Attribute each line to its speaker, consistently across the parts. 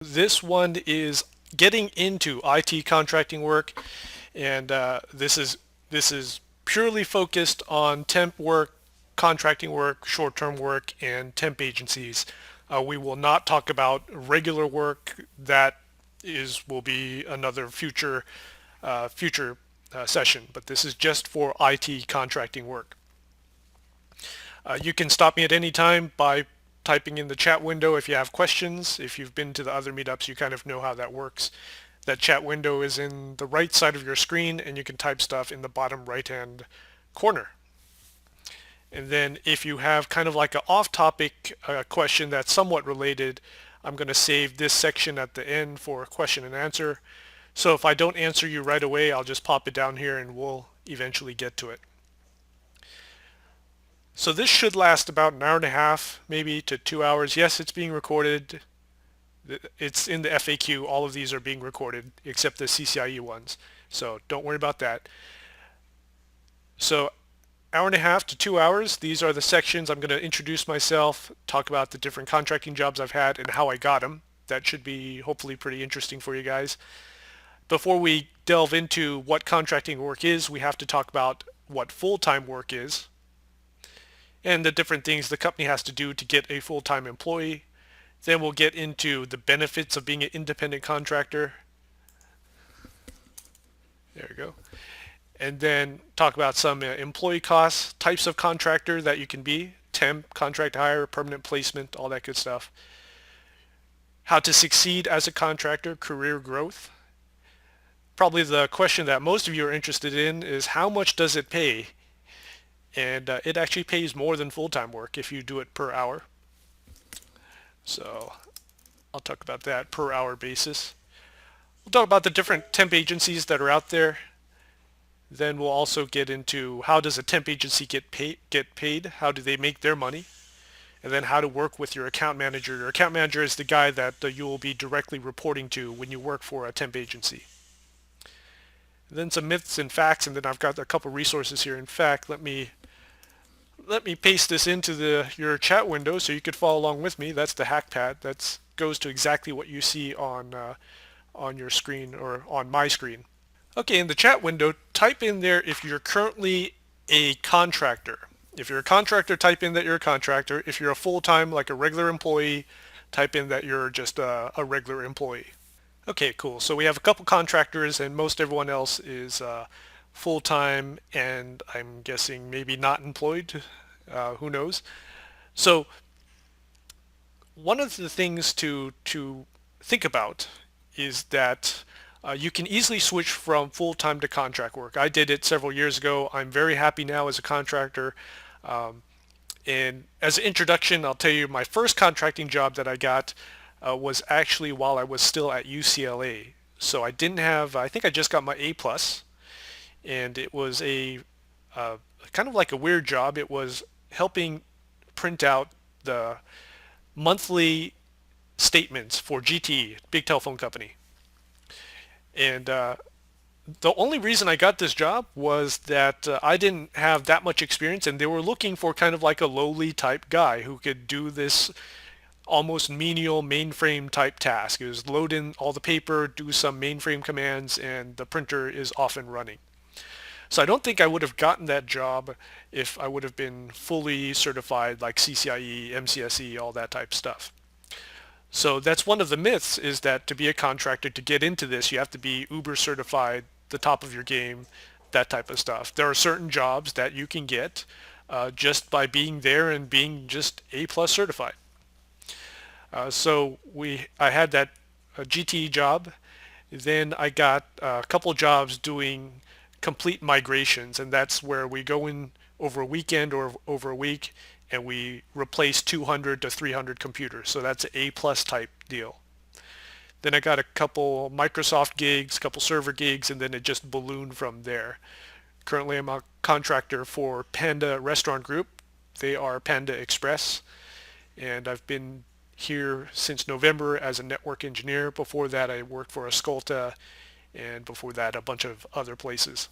Speaker 1: This one is getting into IT contracting work, and this is purely focused on temp work, contracting work, short-term work, and temp agencies. We will not talk about regular work. That is will be another future session, but this is just for IT contracting work. You can stop me at any time by typing in the chat window if you have questions. If you've been to the other meetups, you kind of know how that works. That chat window is in the right side of your screen, and you can type stuff in the bottom right-hand corner. And then if you have kind of like an off-topic question that's somewhat related, I'm going to save this section at the end for question and answer. So if I don't answer you right away, I'll just pop it down here and we'll eventually get to it. So this should last about an hour and a half, maybe to 2 hours. Yes, it's being recorded. It's in the FAQ. All of these are being recorded except the CCIE ones. So don't worry about that. So hour and a half to 2 hours. These are the sections. I'm going to introduce myself, talk about the different contracting jobs I've had and how I got them. That should be hopefully pretty interesting for you guys. Before we delve into what contracting work is, we have to talk about what full-time work is and the different things the company has to do to get a full-time employee. Then we'll get into the benefits of being an independent contractor. There we go. And then talk about some employee costs, types of contractor that you can be, temp, contract hire, permanent placement, all that good stuff. How to succeed as a contractor, career growth. Probably the question that most of you are interested in is how much does it pay? And it actually pays more than full-time work if you do it per hour. So I'll talk about that per hour basis. We'll talk about the different temp agencies that are out there. Then we'll also get into how does a temp agency get paid? How do they make their money? And then how to work with your account manager. Your account manager is the guy that you will be directly reporting to when you work for a temp agency. And then some myths and facts, and then I've got a couple resources here. In fact, let me paste this into your chat window so you could follow along with me. That's the hack pad. That goes to exactly what you see on your screen or on my screen. Okay, in the chat window, type in there if you're currently a contractor. If you're a contractor, type in that you're a contractor. If you're a full-time, like a regular employee, type in that you're just a regular employee. Okay, cool. So we have a couple contractors and most everyone else is full-time and I'm guessing maybe not employed. Who knows? So one of the things to think about is that you can easily switch from full-time to contract work. I did it several years ago. I'm very happy now as a contractor. And as an introduction, I'll tell you my first contracting job that I got was actually while I was still at UCLA. So I didn't have, I think I just got my A+, and it was a kind of like a weird job. It was helping print out the monthly statements for GTE, big telephone company. And the only reason I got this job was that I didn't have that much experience and they were looking for kind of like a lowly type guy who could do this almost menial mainframe type task. It was load in all the paper, do some mainframe commands, and the printer is off and running. So I don't think I would have gotten that job if I would have been fully certified like CCIE, MCSE, all that type stuff. So that's one of the myths, is that to be a contractor, to get into this, you have to be Uber certified, the top of your game, that type of stuff. There are certain jobs that you can get just by being there and being just A+ certified. So I had that GTE job. Then I got a couple jobs doing complete migrations, and that's where we go in over a weekend or over a week and we replace 200 to 300 computers. So that's an A+ type deal. Then I got a couple Microsoft gigs, a couple server gigs, and then it just ballooned from there. Currently I'm a contractor for Panda Restaurant Group. They are Panda Express, and I've been here since November as a network engineer. Before that I worked for Ascolta, and before that a bunch of other places.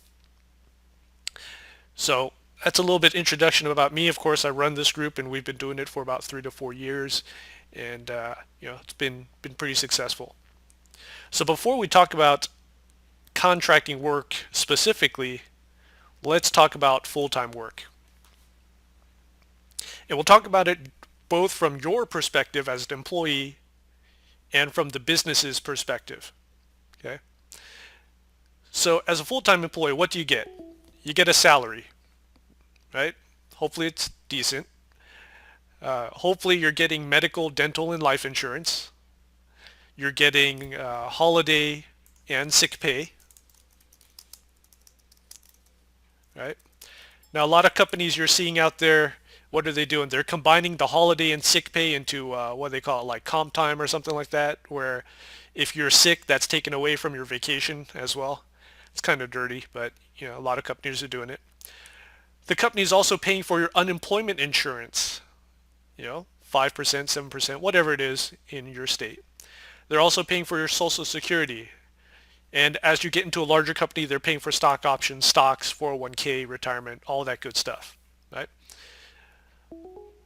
Speaker 1: So that's a little bit introduction about me. Of course, I run this group and we've been doing it for about 3 to 4 years. and it's been pretty successful. So before we talk about contracting work specifically, let's talk about full-time work. And we'll talk about it both from your perspective as an employee and from the business's perspective. Okay? So as a full-time employee, what do you get? You get a salary, right? Hopefully it's decent. Hopefully you're getting medical, dental, and life insurance. You're getting holiday and sick pay, right? Now, a lot of companies you're seeing out there, what are they doing? They're combining the holiday and sick pay into what they call it, like comp time or something like that, where if you're sick, that's taken away from your vacation as well. It's kind of dirty, but a lot of companies are doing it. The company is also paying for your unemployment insurance, 5%, 7%, whatever it is in your state. They're also paying for your Social Security. And as you get into a larger company, they're paying for stock options, stocks, 401k, retirement, all that good stuff, right?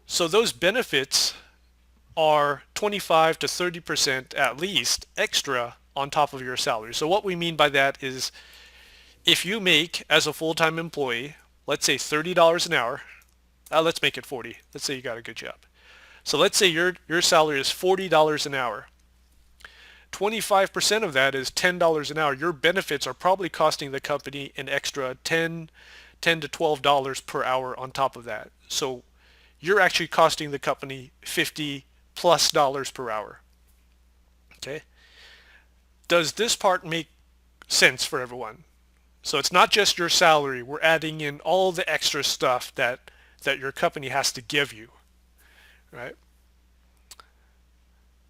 Speaker 1: So those benefits are 25 to 30% at least extra on top of your salary. So what we mean by that is if you make, as a full-time employee, let's say $30 an hour, let's make it 40. Let's say you got a good job. So let's say your salary is $40 an hour. 25% of that is $10 an hour. Your benefits are probably costing the company an extra $10 to $12 per hour on top of that. So you're actually costing the company $50 plus per hour. Okay? Does this part make sense for everyone? So it's not just your salary. We're adding in all the extra stuff that your company has to give you, right?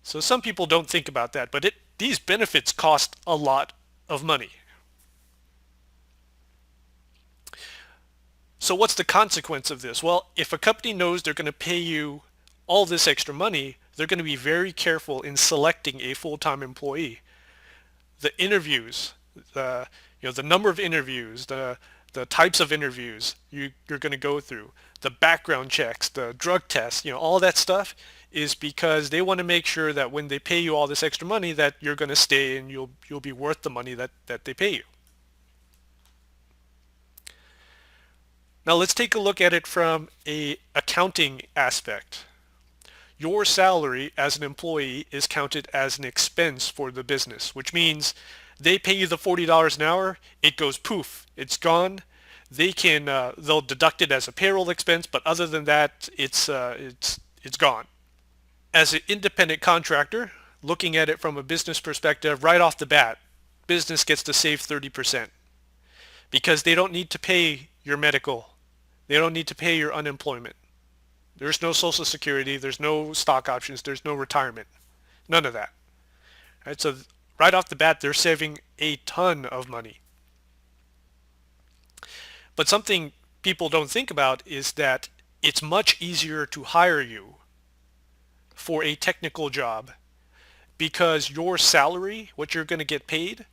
Speaker 1: So some people don't think about that, but these benefits cost a lot of money. So what's the consequence of this? Well, if a company knows they're going to pay you all this extra money, they're going to be very careful in selecting a full-time employee. The interviews, the number of interviews, the types of interviews you're going to go through, the background checks, the drug tests, all that stuff is because they want to make sure that when they pay you all this extra money that you're going to stay and you'll be worth the money that they pay you. Now let's take a look at it from a accounting aspect. Your salary as an employee is counted as an expense for the business, which means they pay you the $40 an hour, it goes poof, it's gone. They'll deduct it as a payroll expense, but other than that, it's gone. As an independent contractor, looking at it from a business perspective, right off the bat, business gets to save 30% because they don't need to pay your medical. They don't need to pay your unemployment. There's no Social Security. There's no stock options. There's no retirement. None of that. Right? So right off the bat, they're saving a ton of money. But something people don't think about is that it's much easier to hire you for a technical job because your salary, what you're going to get paid,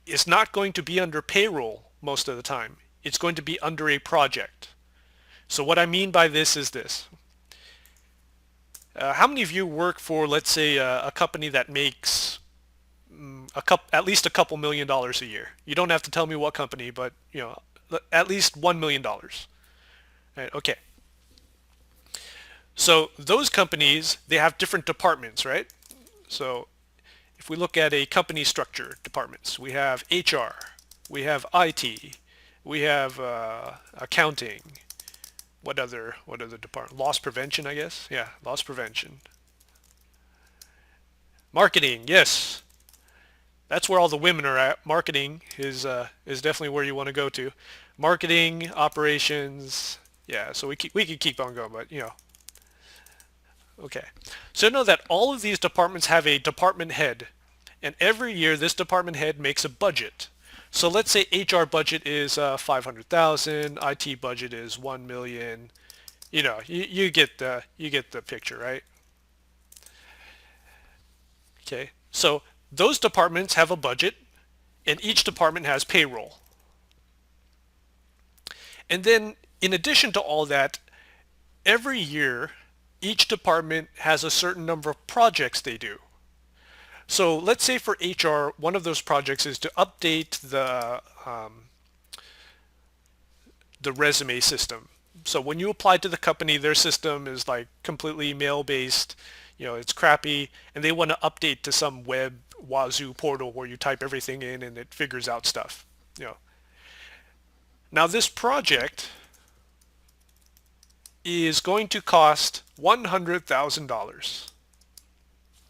Speaker 1: is not going to be under payroll most of the time. It's going to be under a project. So what I mean by this is this. How many of you work for, let's say, a company that makes at least a couple $1,000,000 a year? You don't have to tell me what company, but at least $1 million. Right, okay. So those companies, they have different departments, right? So if we look at a company structure, departments, we have HR, we have IT, we have accounting. What other department? Loss prevention, I guess. Yeah, loss prevention. Marketing, yes. That's where all the women are at. Marketing is definitely where you want to go to. Marketing, operations. Yeah, so we could keep on going, but Okay. So know that all of these departments have a department head, and every year this department head makes a budget. So let's say HR budget is 500,000, IT budget is 1 million. You get the picture, right? Okay. So those departments have a budget, and each department has payroll. And then in addition to all that, every year each department has a certain number of projects they do. So let's say for HR, one of those projects is to update the resume system. So when you apply to the company, their system is like completely mail based, it's crappy, and they want to update to some web wazoo portal where you type everything in and it figures out stuff. You know. Now this project is going to cost $100,000.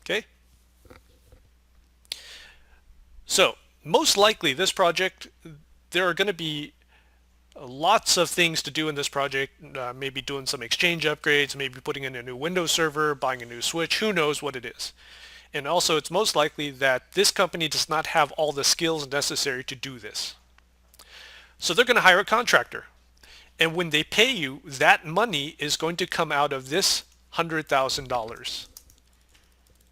Speaker 1: Okay? So most likely this project, there are going to be lots of things to do in this project, maybe doing some Exchange upgrades, maybe putting in a new Windows server, buying a new switch, who knows what it is. And also it's most likely that this company does not have all the skills necessary to do this. So they're going to hire a contractor. And when they pay you, that money is going to come out of this $100,000.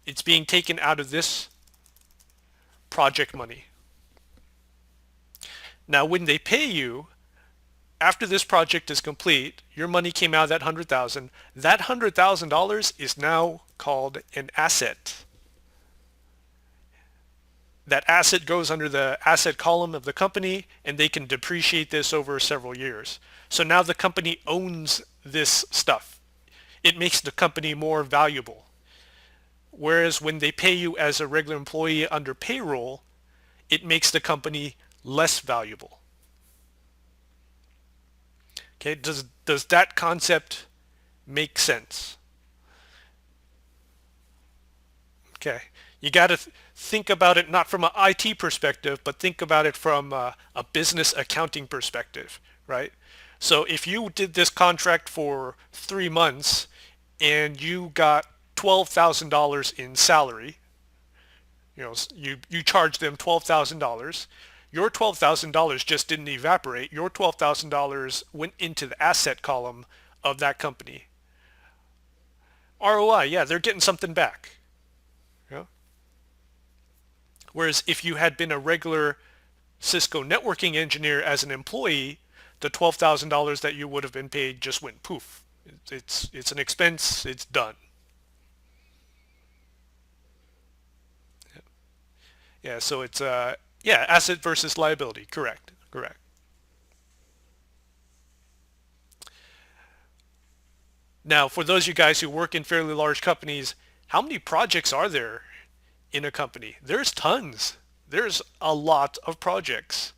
Speaker 1: It's being taken out of this project money. Now when they pay you, after this project is complete, your money came out of that 100,000. That $100,000 is now called an asset. That asset goes under the asset column of the company, and they can depreciate this over several years. So now the company owns this stuff. It makes the company more valuable. Whereas when they pay you as a regular employee under payroll, it makes the company less valuable. Okay, does that concept make sense? Okay, you got to think about it not from an IT perspective, but think about it from a business accounting perspective, right? So if you did this contract for 3 months and you got $12,000 in salary, you charge them $12,000. Your $12,000 just didn't evaporate. Your $12,000 went into the asset column of that company. ROI, yeah, they're getting something back. Yeah. Whereas if you had been a regular Cisco networking engineer as an employee, the $12,000 that you would have been paid just went poof. It's an expense. It's done. Yeah, so it's yeah, asset versus liability. Correct. Correct. Now, for those of you guys who work in fairly large companies, how many projects are there in a company? There's tons. There's a lot of projects.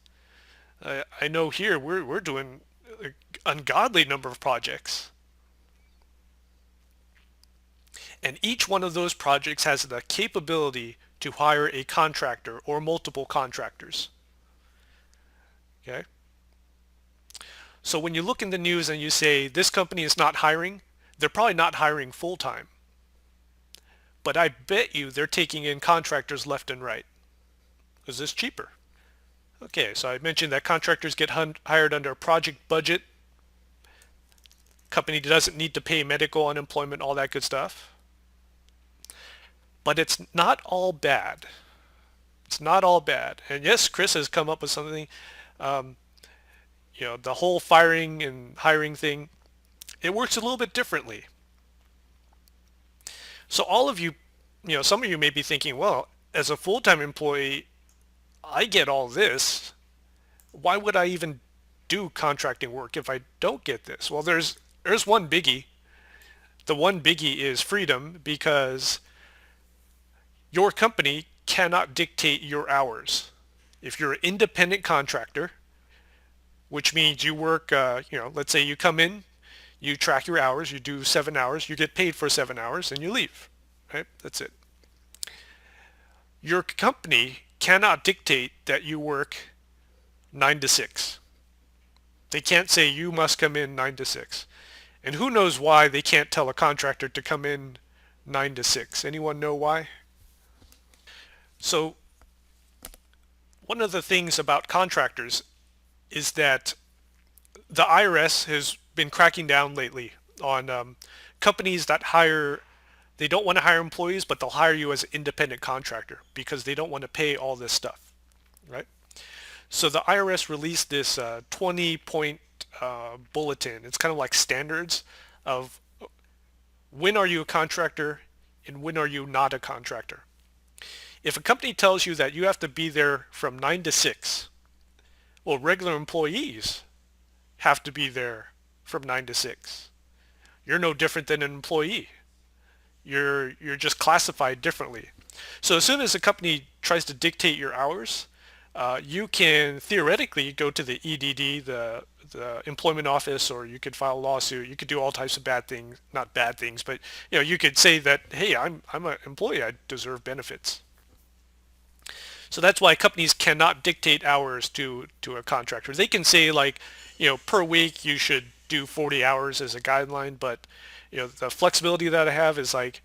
Speaker 1: I know here we're doing an ungodly number of projects. And each one of those projects has the capability to hire a contractor or multiple contractors. Okay? So when you look in the news and you say this company is not hiring, they're probably not hiring full time. But I bet you they're taking in contractors left and right because it's cheaper. Okay, so I mentioned that contractors get hired under a project budget. Company doesn't need to pay medical, unemployment, all that good stuff. But it's not all bad. It's not all bad. And yes, Chris has come up with something. Um, the whole firing and hiring thing, it works a little bit differently. So all of you, some of you may be thinking, well, as a full-time employee, I get all this. Why would I even do contracting work if I don't get this? Well, there's one biggie. The one biggie is freedom, because your company cannot dictate your hours. If you're an independent contractor, which means you work, let's say you come in, you track your hours, you do 7 hours, you get paid for 7 hours, and you leave. Right? That's it. Your company cannot dictate that you work 9 to 6. They can't say you must come in 9 to 6. And who knows why they can't tell a contractor to come in 9 to 6? Anyone know why? So one of the things about contractors is that the IRS has been cracking down lately on companies that they don't want to hire employees, but they'll hire you as an independent contractor because they don't want to pay all this stuff, right? So the IRS released this 20-point bulletin. It's kind of like standards of when are you a contractor and when are you not a contractor. If a company tells you that you have to be there from 9 to 6, well, regular employees have to be there from 9 to 6. You're no different than an employee. You're just classified differently. So as soon as a company tries to dictate your hours, you can theoretically go to the EDD, the employment office, or you could file a lawsuit. You could do all types of bad things, not bad things, but you could say that, hey, I'm an employee, I deserve benefits. So that's why companies cannot dictate hours to a contractor. They can say like, per week you should do 40 hours as a guideline, but the flexibility that I have is like,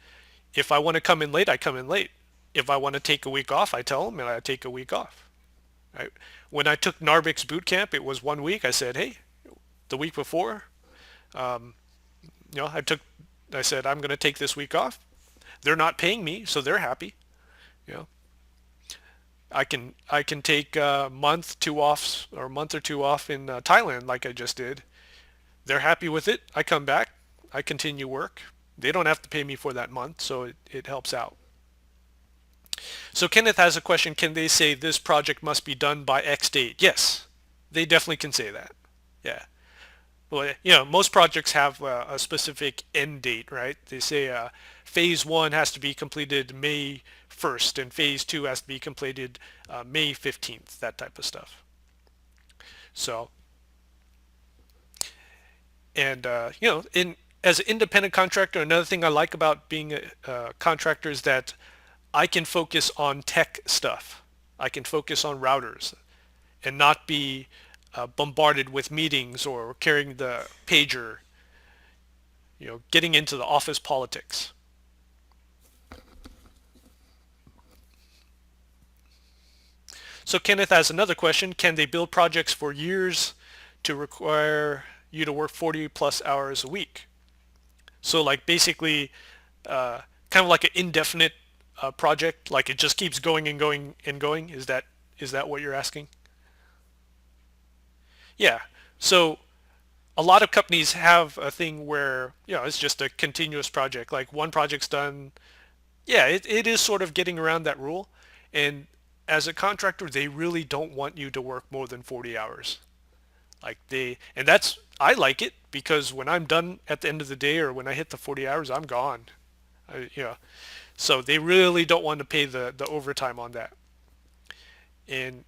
Speaker 1: if I want to come in late, I come in late. If I want to take a week off, I tell them and I take a week off. Right? When I took Narvic's boot camp, it was 1 week. I said, hey, the week before, um, I said, I'm going to take this week off. They're not paying me, so they're happy. You know, I can take a month, 2 offs, or a month or 2 off in Thailand, like I just did. They're happy with it. I come back, I continue work. They don't have to pay me for that month, so it helps out. So Kenneth has a question. Can they say this project must be done by X date? Yes, they definitely can say that. Yeah. Well, most projects have a specific end date, right? They say phase 1 has to be completed May 1st and phase 2 has to be completed May 15th, that type of stuff. So, and as an independent contractor, another thing I like about being a contractor is that I can focus on tech stuff. I can focus on routers and not be bombarded with meetings or carrying the pager, getting into the office politics. So Kenneth has another question. Can they build projects for years to require you to work 40 plus hours a week? So like basically kind of like an indefinite project, like it just keeps going and going and going. Is that what you're asking? Yeah. So a lot of companies have a thing where, it's just a continuous project. Like one project's done. Yeah, it is sort of getting around that rule. And as a contractor, they really don't want you to work more than 40 hours. And I like it because when I'm done at the end of the day or when I hit the 40 hours, I'm gone. I, you know, so they really don't want to pay the overtime on that. And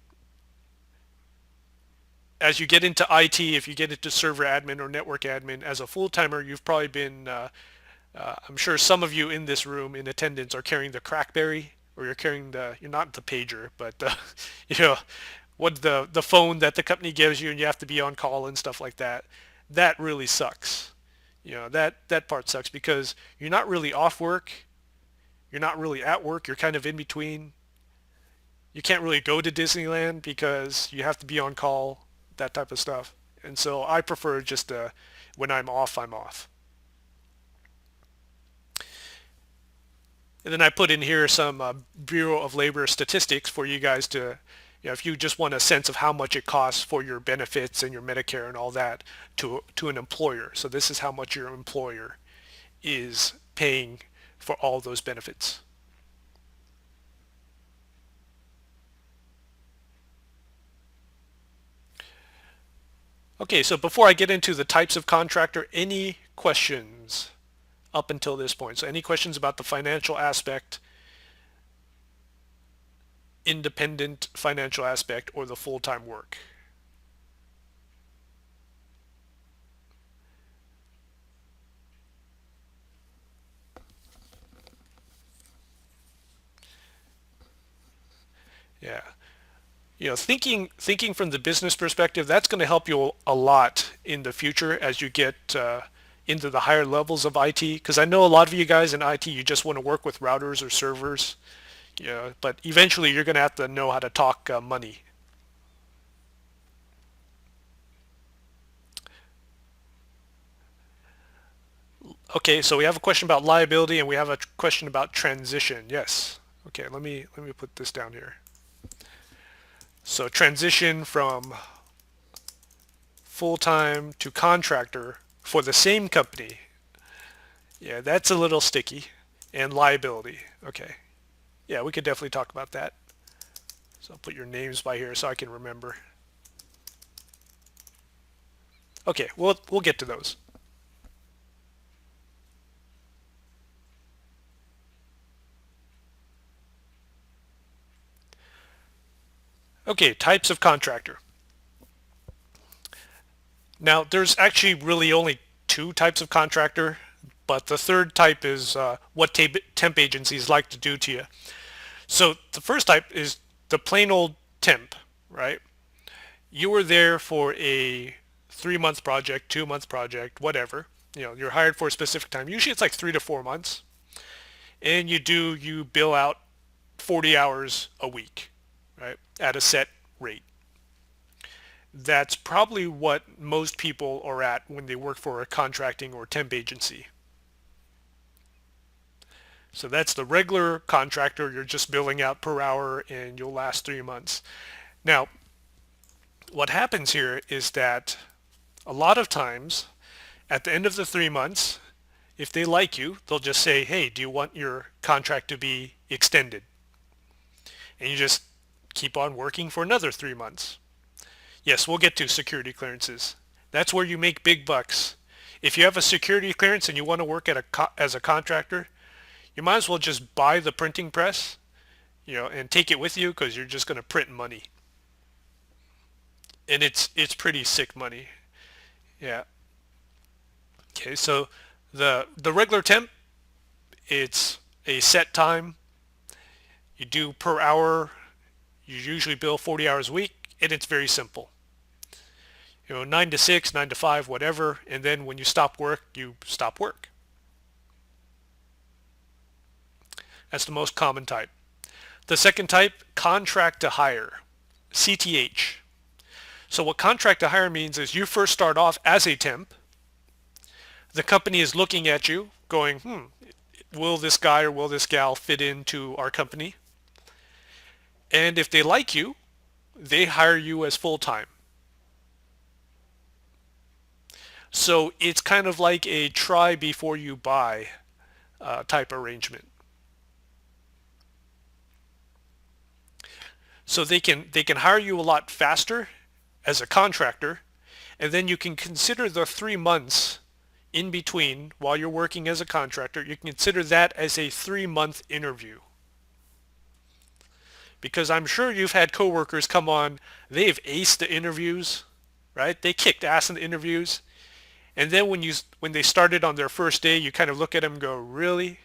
Speaker 1: as you get into IT, if you get into server admin or network admin, as a full-timer, you've probably been, I'm sure some of you in this room in attendance are carrying the Crackberry, or you're not the pager, but you know, what the phone that the company gives you and you have to be on call and stuff like that. That really sucks. That part sucks because you're not really off work. You're not really at work. You're kind of in between. You can't really go to Disneyland because you have to be on call, that type of stuff. And so I prefer just when I'm off, I'm off. And then I put in here some Bureau of Labor statistics for you guys to, if you just want a sense of how much it costs for your benefits and your Medicare and all that to an employer. So this is how much your employer is paying for all those benefits. Okay, so before I get into the types of contractor, any questions up until this point? So any questions about the financial aspect, independent financial aspect, or the full-time work? Yeah. Thinking from the business perspective, that's going to help you a lot in the future as you get into the higher levels of IT. Because I know a lot of you guys in IT, you just want to work with routers or servers. Yeah, but eventually you're going to have to know how to talk money. Okay, so we have a question about liability and we have a question about transition. Yes. Okay, let me put this down here. So transition from full-time to contractor for the same company. Yeah, that's a little sticky. And liability. Okay. Yeah, we could definitely talk about that. So I'll put your names by here so I can remember. Okay, we'll get to those. Okay, types of contractor. Now, there's actually really only two types of contractor, but the third type is what temp agencies like to do to you. So the first type is the plain old temp, right? You were there for a 3 month project, 2 month project, whatever. You're hired for a specific time. Usually it's like 3 to 4 months. And you bill out 40 hours a week, right? At a set rate. That's probably what most people are at when they work for a contracting or temp agency. So that's the regular contractor. You're just billing out per hour and you'll last 3 months. Now, what happens here is that a lot of times at the end of the 3 months, if they like you, they'll just say, hey, do you want your contract to be extended? And you just keep on working for another 3 months. Yes, we'll get to security clearances. That's where you make big bucks. If you have a security clearance and you want to work as a contractor, you might as well just buy the printing press, and take it with you because you're just going to print money. And it's pretty sick money. Yeah. Okay, so the regular temp, it's a set time. You do per hour. You usually bill 40 hours a week, and it's very simple. 9 to 6, 9 to 5, whatever, and then when you stop work, you stop work. That's the most common type. The second type, contract to hire, CTH. So what contract to hire means is you first start off as a temp. The company is looking at you going, will this guy or will this gal fit into our company? And if they like you, they hire you as full-time. So it's kind of like a try before you buy type arrangement. So they can hire you a lot faster as a contractor, and then you can consider the 3 months in between while you're working as a contractor. You can consider that as a 3 month interview. Because I'm sure you've had coworkers come on, they've aced the interviews, right? They kicked ass in the interviews. And then when they started on their first day, you kind of look at them and go, really?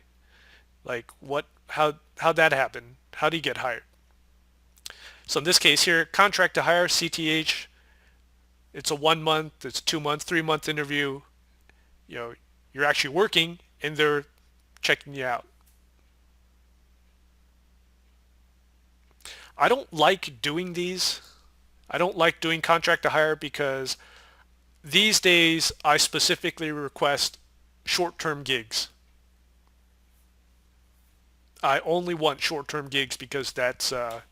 Speaker 1: Like what? How'd that happen? How'd he get hired? So in this case here, contract to hire, CTH, it's a 1 month, it's 2 month, 3 month interview. You're actually working and they're checking you out. I don't like doing these. I don't like doing contract to hire because these days I specifically request short-term gigs. I only want short-term gigs because that's what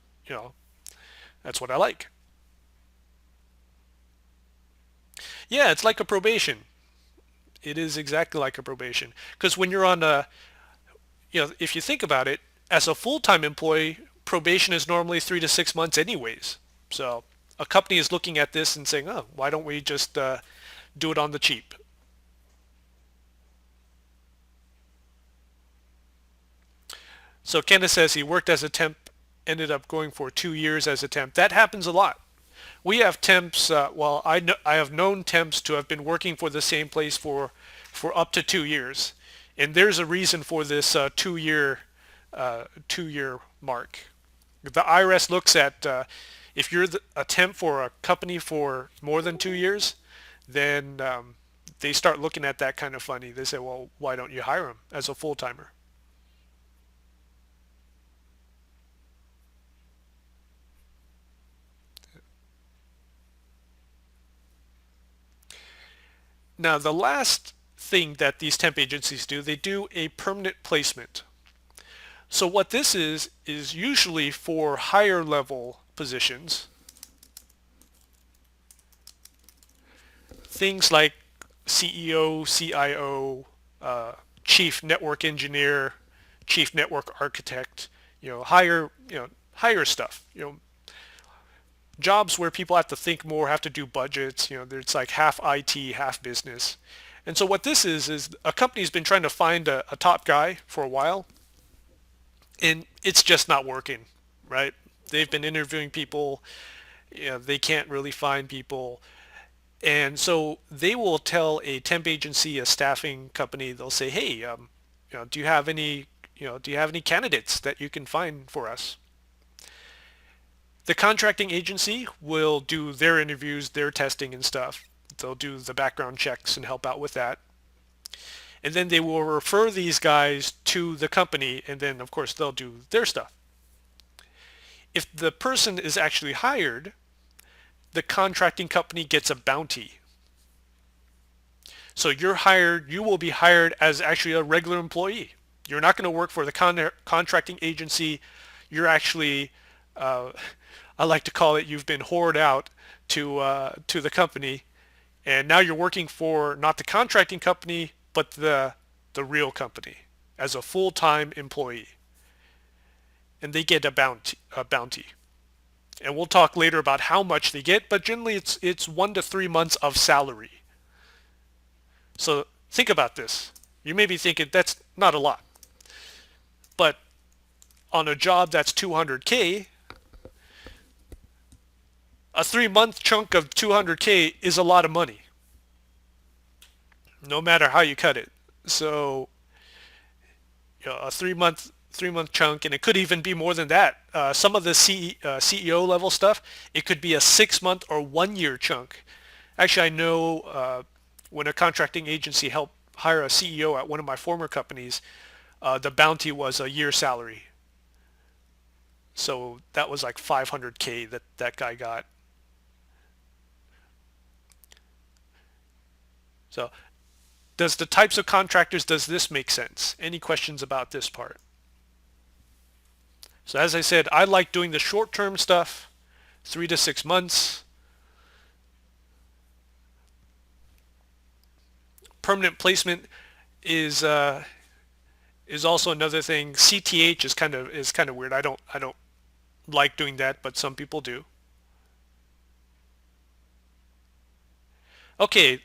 Speaker 1: I like. Yeah, it's like a probation. It is exactly like a probation. Because when you're on if you think about it, as a full-time employee, probation is normally 3 to 6 months anyways. So a company is looking at this and saying, oh, why don't we just do it on the cheap? So Kenneth says he worked as a temp, ended up going for 2 years as a temp. That happens a lot. We have temps. I have known temps to have been working for the same place for up to 2 years, and there's a reason for this 2 year mark. The IRS looks at if you're a temp for a company for more than 2 years, then they start looking at that kind of funny. They say, well, why don't you hire him as a full-timer? Now, the last thing that these temp agencies do, they do a permanent placement. So what this is usually for higher level positions, things like CEO, CIO, chief network engineer, chief network architect, higher stuff, jobs where people have to think more, have to do budgets, it's like half IT, half business. And so what this is a company's been trying to find a top guy for a while, and it's just not working, right? They've been interviewing people, they can't really find people. And so they will tell a temp agency, a staffing company, they'll say, hey, do you have any, do you have any candidates that you can find for us? The contracting agency will do their interviews, their testing and stuff. They'll do the background checks and help out with that. And then they will refer these guys to the company, and then of course they'll do their stuff. If the person is actually hired, the contracting company gets a bounty. So you will be hired as actually a regular employee. You're not going to work for the contracting agency. You're actually, I like to call it, you've been whored out to the company, and now you're working for not the contracting company, but the real company as a full-time employee. And they get a bounty. And we'll talk later about how much they get, but generally it's 1 to 3 months of salary. So think about this. You may be thinking that's not a lot. But on a job that's 200K, a 3-month chunk of 200K is a lot of money, no matter how you cut it. So, a 3-month chunk, and it could even be more than that. Some of the CEO level stuff, it could be a 6-month or 1-year chunk. Actually, I know when a contracting agency helped hire a CEO at one of my former companies, the bounty was a year salary. So that was like 500K that guy got. So does the types of contractors, does this make sense? Any questions about this part? So as I said, I like doing the short-term stuff, 3 to 6 months. Permanent placement is also another thing. CTH is kind of weird. I don't like doing that, but some people do. Okay,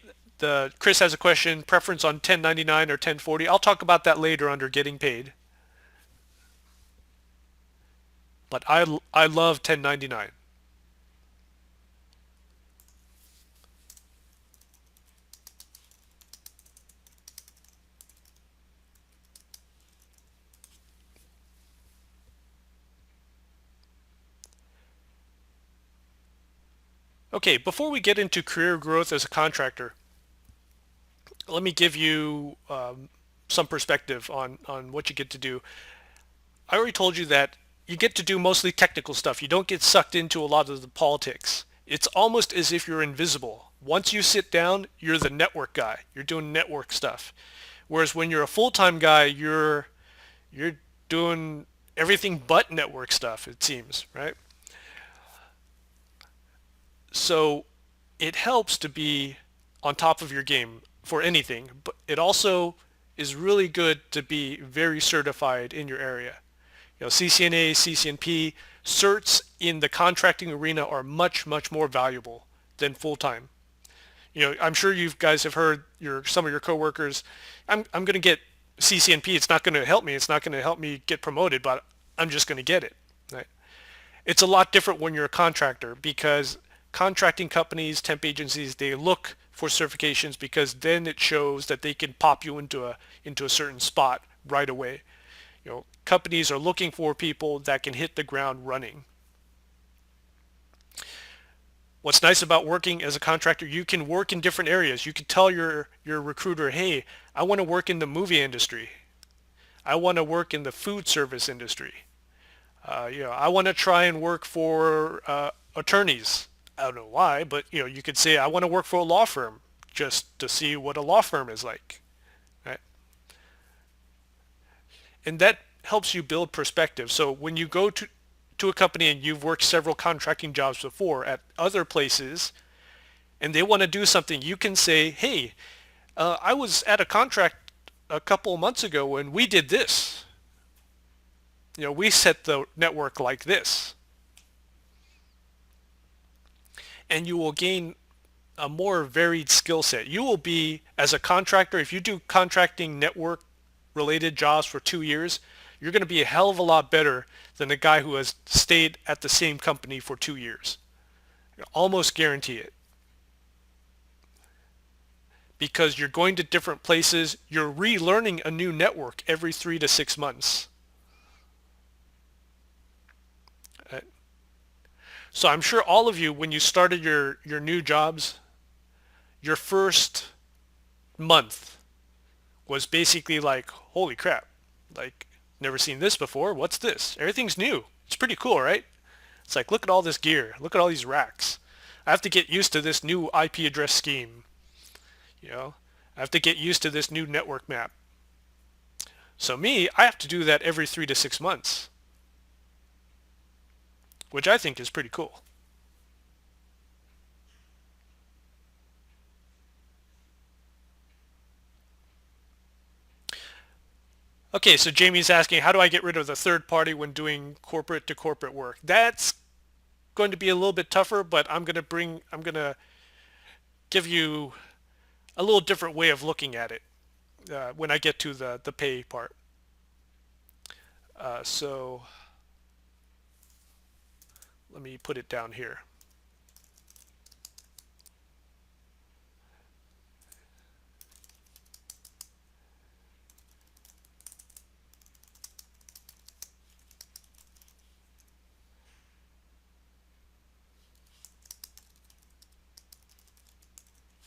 Speaker 1: Chris has a question. Preference on 1099 or 1040. I'll talk about that later under getting paid. But I love 1099. Okay, before we get into career growth as a contractor, let me give you some perspective on what you get to do. I already told you that you get to do mostly technical stuff. You don't get sucked into a lot of the politics. It's almost as if you're invisible. Once you sit down, you're the network guy. You're doing network stuff. Whereas when you're a full-time guy, you're doing everything but network stuff, it seems, right? So it helps to be on top of your game for anything, but it also is really good to be very certified in your area. CCNA, CCNP, certs in the contracting arena are much, much more valuable than full-time. I'm sure you guys have heard some of your coworkers, I'm going to get CCNP. It's not going to help me. It's not going to help me get promoted, but I'm just going to get it. Right? It's a lot different when you're a contractor, because contracting companies, temp agencies, they look for certifications because then it shows that they can pop you into a certain spot right away. Companies are looking for people that can hit the ground running. What's nice about working as a contractor, you can work in different areas. You can tell your recruiter, hey, I want to work in the movie industry. I want to work in the food service industry. I want to try and work for attorneys. I don't know why, but you could say I want to work for a law firm just to see what a law firm is like, right? And that helps you build perspective. So when you go to a company and you've worked several contracting jobs before at other places, and they want to do something, you can say, hey, I was at a contract a couple of months ago when we did this. We set the network like this, and you will gain a more varied skill set. You will be, as a contractor, if you do contracting network related jobs for 2 years, you're going to be a hell of a lot better than the guy who has stayed at the same company for 2 years. Almost guarantee it. Because you're going to different places, you're relearning a new network every 3 to 6 months. So I'm sure all of you, when you started your new jobs, your first month was basically like, holy crap, like, never seen this before. What's this? Everything's new. It's pretty cool, right? It's like, look at all this gear. Look at all these racks. I have to get used to this new IP address scheme. You know, I have to get used to this new network map. So me, I have to do that every 3 to 6 months, which I think is pretty cool. Okay, so Jamie's asking, how do I get rid of the third party when doing corporate to corporate work? That's going to be a little bit tougher, but I'm going to give you a little different way of looking at it when I get to the pay part. So let me put it down here.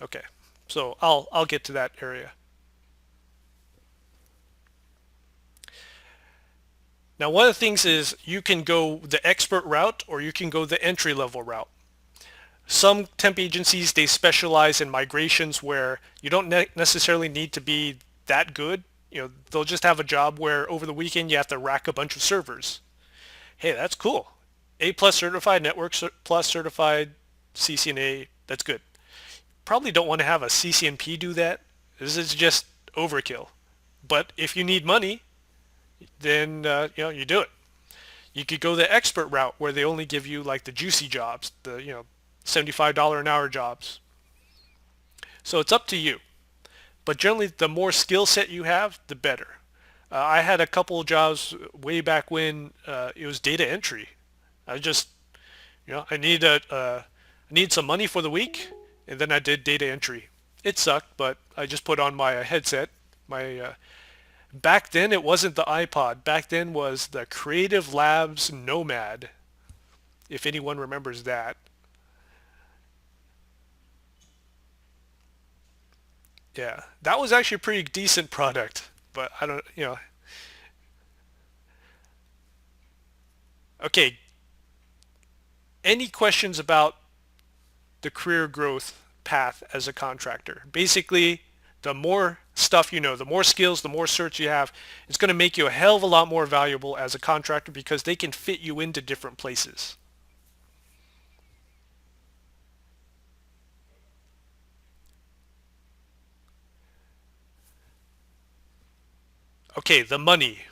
Speaker 1: Okay, so I'll get to that area. Now, one of the things is you can go the expert route or you can go the entry level route. Some temp agencies, they specialize in migrations where you don't necessarily need to be that good. They'll just have a job where over the weekend you have to rack a bunch of servers. Hey, that's cool. A plus certified, network plus certified, CCNA, that's good. Probably don't want to have a CCNP do that. This is just overkill. But if you need money, then you do it. You could go the expert route where they only give you like the juicy jobs, the $75 an hour jobs. So it's up to you. But generally, the more skill set you have, the better. I had a couple of jobs way back when it was data entry. I just, I need some money for the week, and then I did data entry. It sucked, but I just put on my headset. Back then it wasn't the iPod. Back then was the Creative Labs Nomad, if anyone remembers that. Yeah, that was actually a pretty decent product, but I don't. Okay, any questions about the career growth path as a contractor? Basically, the more stuff you know, the more skills, the more certs you have, it's going to make you a hell of a lot more valuable as a contractor because they can fit you into different places. Okay, the money.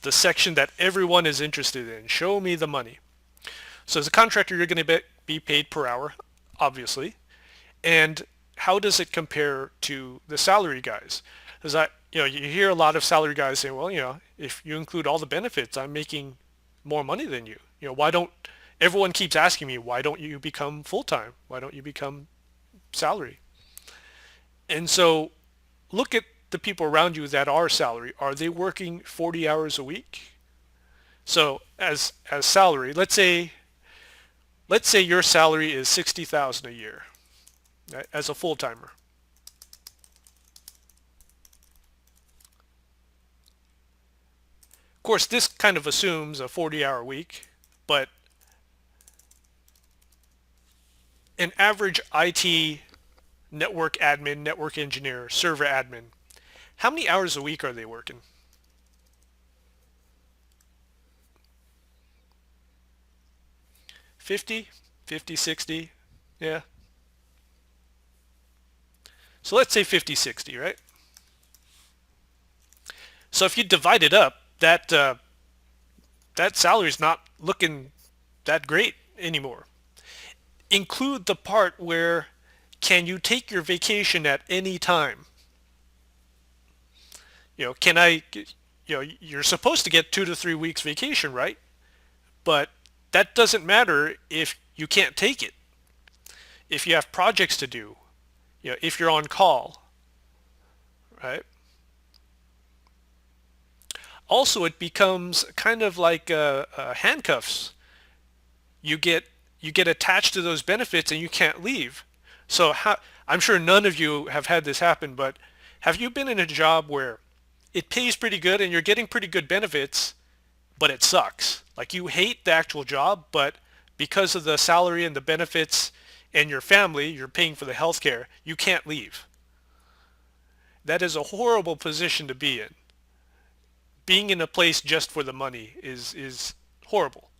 Speaker 1: The section that everyone is interested in. Show me the money. So as a contractor, you're going to be paid per hour, obviously. And how does it compare to the salary guys? Because you hear a lot of salary guys say, well, if you include all the benefits, I'm making more money than you. Why don't everyone keeps asking me, why don't you become full time? Why don't you become salary? And so look at the people around you that are salary. Are they working 40 hours a week? So as salary, let's say your salary is 60,000 a year, right, as a full timer. Of course, this kind of assumes a 40-hour week, but an average IT network admin, network engineer, server admin, how many hours a week are they working? 50, 50, 60. Yeah. So let's say 50-60, right? So if you divide it up, that salary's not looking that great anymore. Include the part where can you take your vacation at any time? Can I, you're supposed to get 2 to 3 weeks vacation, right? But that doesn't matter if you can't take it. If you have projects to do, if you're on call, right? Also, it becomes kind of like handcuffs. You get you get attached to those benefits and you can't leave. So I'm sure none of you have had this happen, but have you been in a job where it pays pretty good and you're getting pretty good benefits, but it sucks? Like you hate the actual job, but because of the salary and the benefits and your family, you're paying for the healthcare, you can't leave. That is a horrible position to be in. Being in a place just for the money is horrible.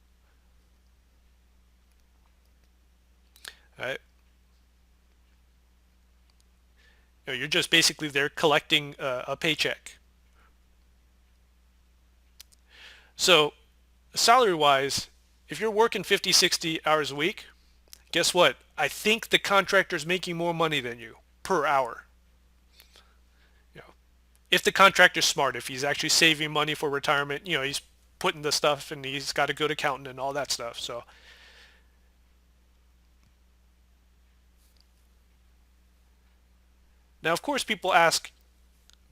Speaker 1: Right? You're just basically there collecting a paycheck. So salary wise, if you're working 50, 60 hours a week, guess what? I think the contractor's making more money than you per hour. You know, if the contractor's smart, if he's actually saving money for retirement, he's putting the stuff and he's got a good accountant and all that stuff. So now, of course, people ask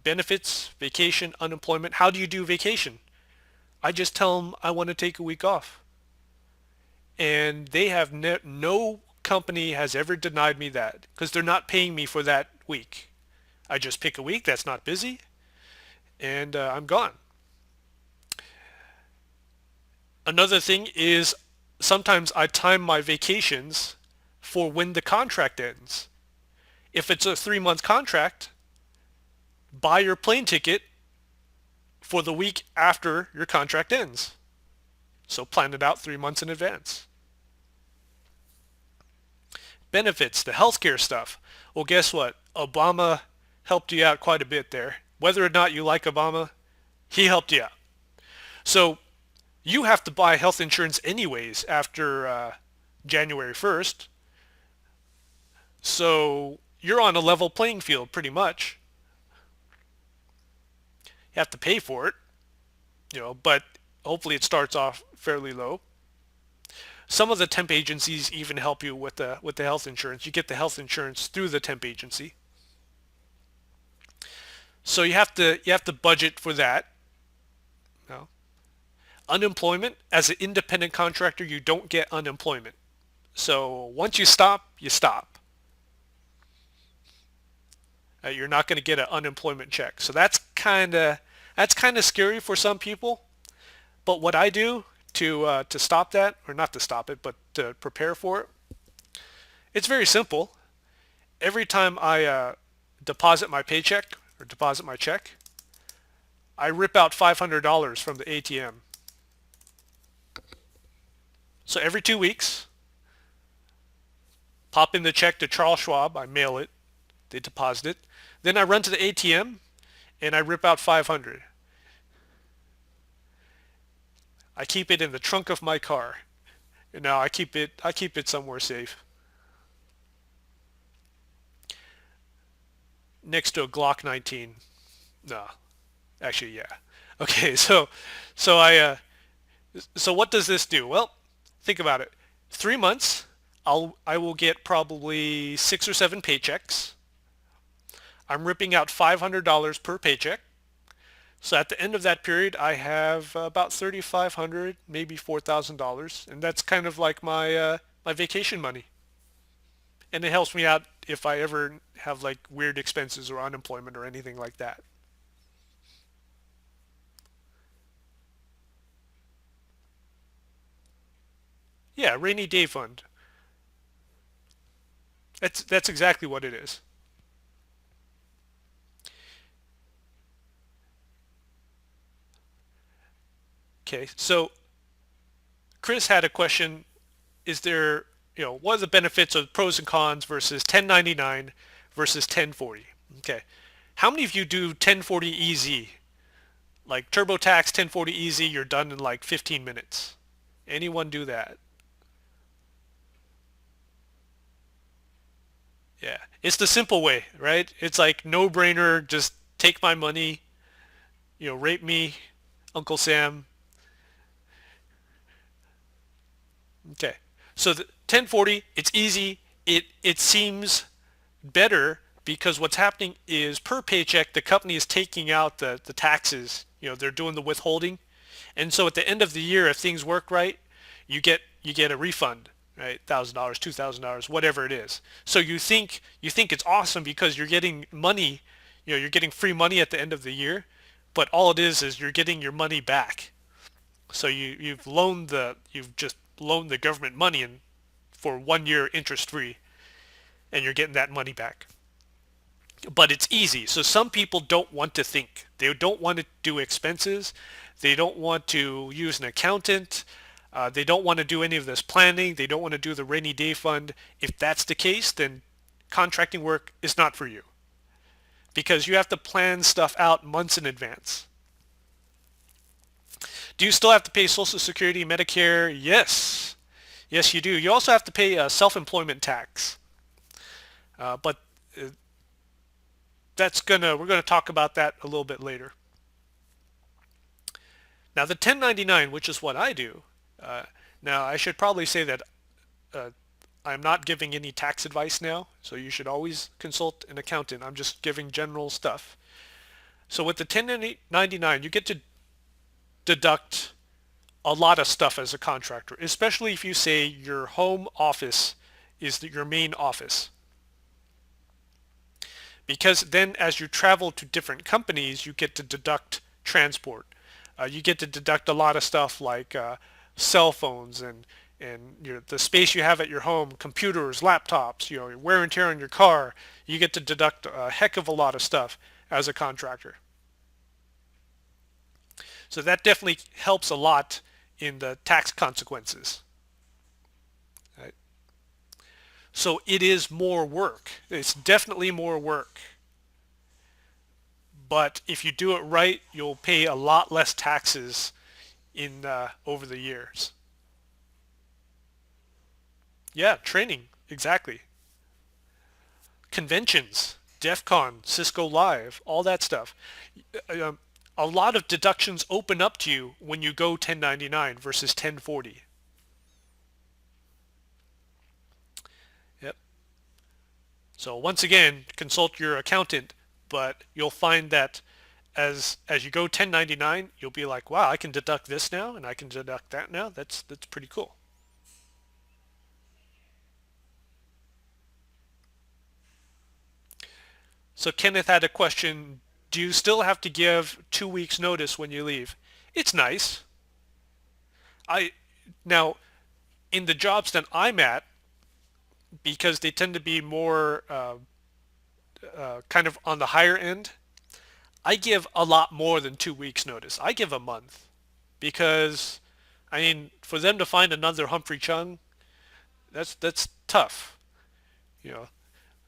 Speaker 1: benefits, vacation, unemployment. How do you do vacation? I just tell them I want to take a week off. And they have no company has ever denied me that because they're not paying me for that week. I just pick a week that's not busy and I'm gone. Another thing is sometimes I time my vacations for when the contract ends. If it's a 3 month contract, buy your plane ticket for the week after your contract ends. So plan it out 3 months in advance. Benefits, the healthcare stuff. Well, guess what? Obama helped you out quite a bit there. Whether or not you like Obama, he helped you out. So you have to buy health insurance anyways after January 1st. So you're on a level playing field pretty much. You have to pay for it, but hopefully it starts off fairly low. Some of the temp agencies even help you with the health insurance. You get the health insurance through the temp agency. So you have to budget for that. You know. Unemployment, as an independent contractor, you don't get unemployment. So once you stop, you stop. You're not going to get an unemployment check. So that's kind of scary for some people. But what I do to stop that, or not to stop it, but to prepare for it, it's very simple. Every time I deposit my paycheck or deposit my check, I rip out $500 from the ATM. So every 2 weeks, pop in the check to Charles Schwab. I mail it. They deposit it. Then I run to the ATM and I rip out 500. I keep it in the trunk of my car. No, I keep it somewhere safe. Next to a Glock 19. No, actually, yeah. Okay, so so what does this do? Well, think about it. 3 months, I will get probably 6 or 7 paychecks. I'm ripping out $500 per paycheck. So at the end of that period, I have about 3,500, maybe $4,000, and that's kind of like my vacation money. And it helps me out if I ever have like weird expenses or unemployment or anything like that. Yeah, rainy day fund. That's exactly what it is. Okay, so Chris had a question. Is there, what are the benefits of pros and cons versus 1099 versus 1040. Okay. How many of you do 1040 easy? Like TurboTax 1040 easy, you're done in like 15 minutes. Anyone do that? Yeah. It's the simple way, right? It's like no brainer, just take my money, rape me, Uncle Sam. Okay. So the 1040, it's easy. It seems better because what's happening is per paycheck, the company is taking out the taxes. They're doing the withholding. And so at the end of the year, if things work right, you get a refund, right? $1,000, $2,000, whatever it is. So you think it's awesome because you're getting money, you're getting free money at the end of the year, but all it is you're getting your money back. So you've just loaned the government money and for 1 year interest free, and you're getting that money back. But it's easy. So some people don't want to think. They don't want to do expenses. They don't want to use an accountant. They don't want to do any of this planning. They don't want to do the rainy day fund. If that's the case, then contracting work is not for you because you have to plan stuff out months in advance. Do you still have to pay Social Security, Medicare? Yes. Yes, you do. You also have to pay self-employment tax. But we're gonna talk about that a little bit later. Now the 1099, which is what I do. Uh, Now I should probably say that uh, I'm not giving any tax advice now, so you should always consult an accountant. I'm just giving general stuff. So with the 1099, you get to deduct a lot of stuff as a contractor, especially if you say your home office is your main office. Because then as you travel to different companies, you get to deduct transport. You get to deduct a lot of stuff like cell phones and the space you have at your home, computers, laptops, wear and tear on your car. You get to deduct a heck of a lot of stuff as a contractor. So that definitely helps a lot in the tax consequences. Right? So it is more work. It's definitely more work. But if you do it right, you'll pay a lot less taxes in over the years. Yeah, training, exactly. Conventions, DEF CON, Cisco Live, all that stuff. Um, a lot of deductions open up to you when you go 1099 versus 1040. Yep. So once again, consult your accountant, but you'll find that as you go 1099, you'll be like, wow, I can deduct this now and I can deduct that now. That's pretty cool. So Kenneth had a question. Do you still have to give 2 weeks notice when you leave? It's nice. I Now in the jobs that I'm at, because they tend to be more kind of on the higher end, I give a lot more than 2 weeks notice. I give a month because, I mean, for them to find another Humphrey Cheung, that's tough, you know.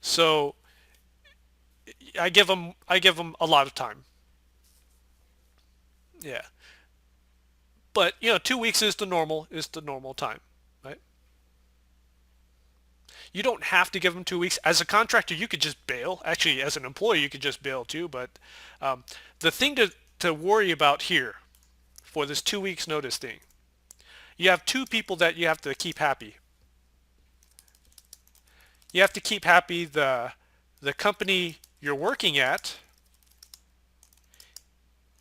Speaker 1: So I give them a lot of time. Yeah, but 2 weeks is the normal time, right? You don't have to give them 2 weeks. As a contractor, you could just bail. Actually, as an employee, you could just bail too. But um, the thing to worry about here for this 2 weeks notice thing, you have two people that you have to keep happy. You have to keep happy the company you're working at,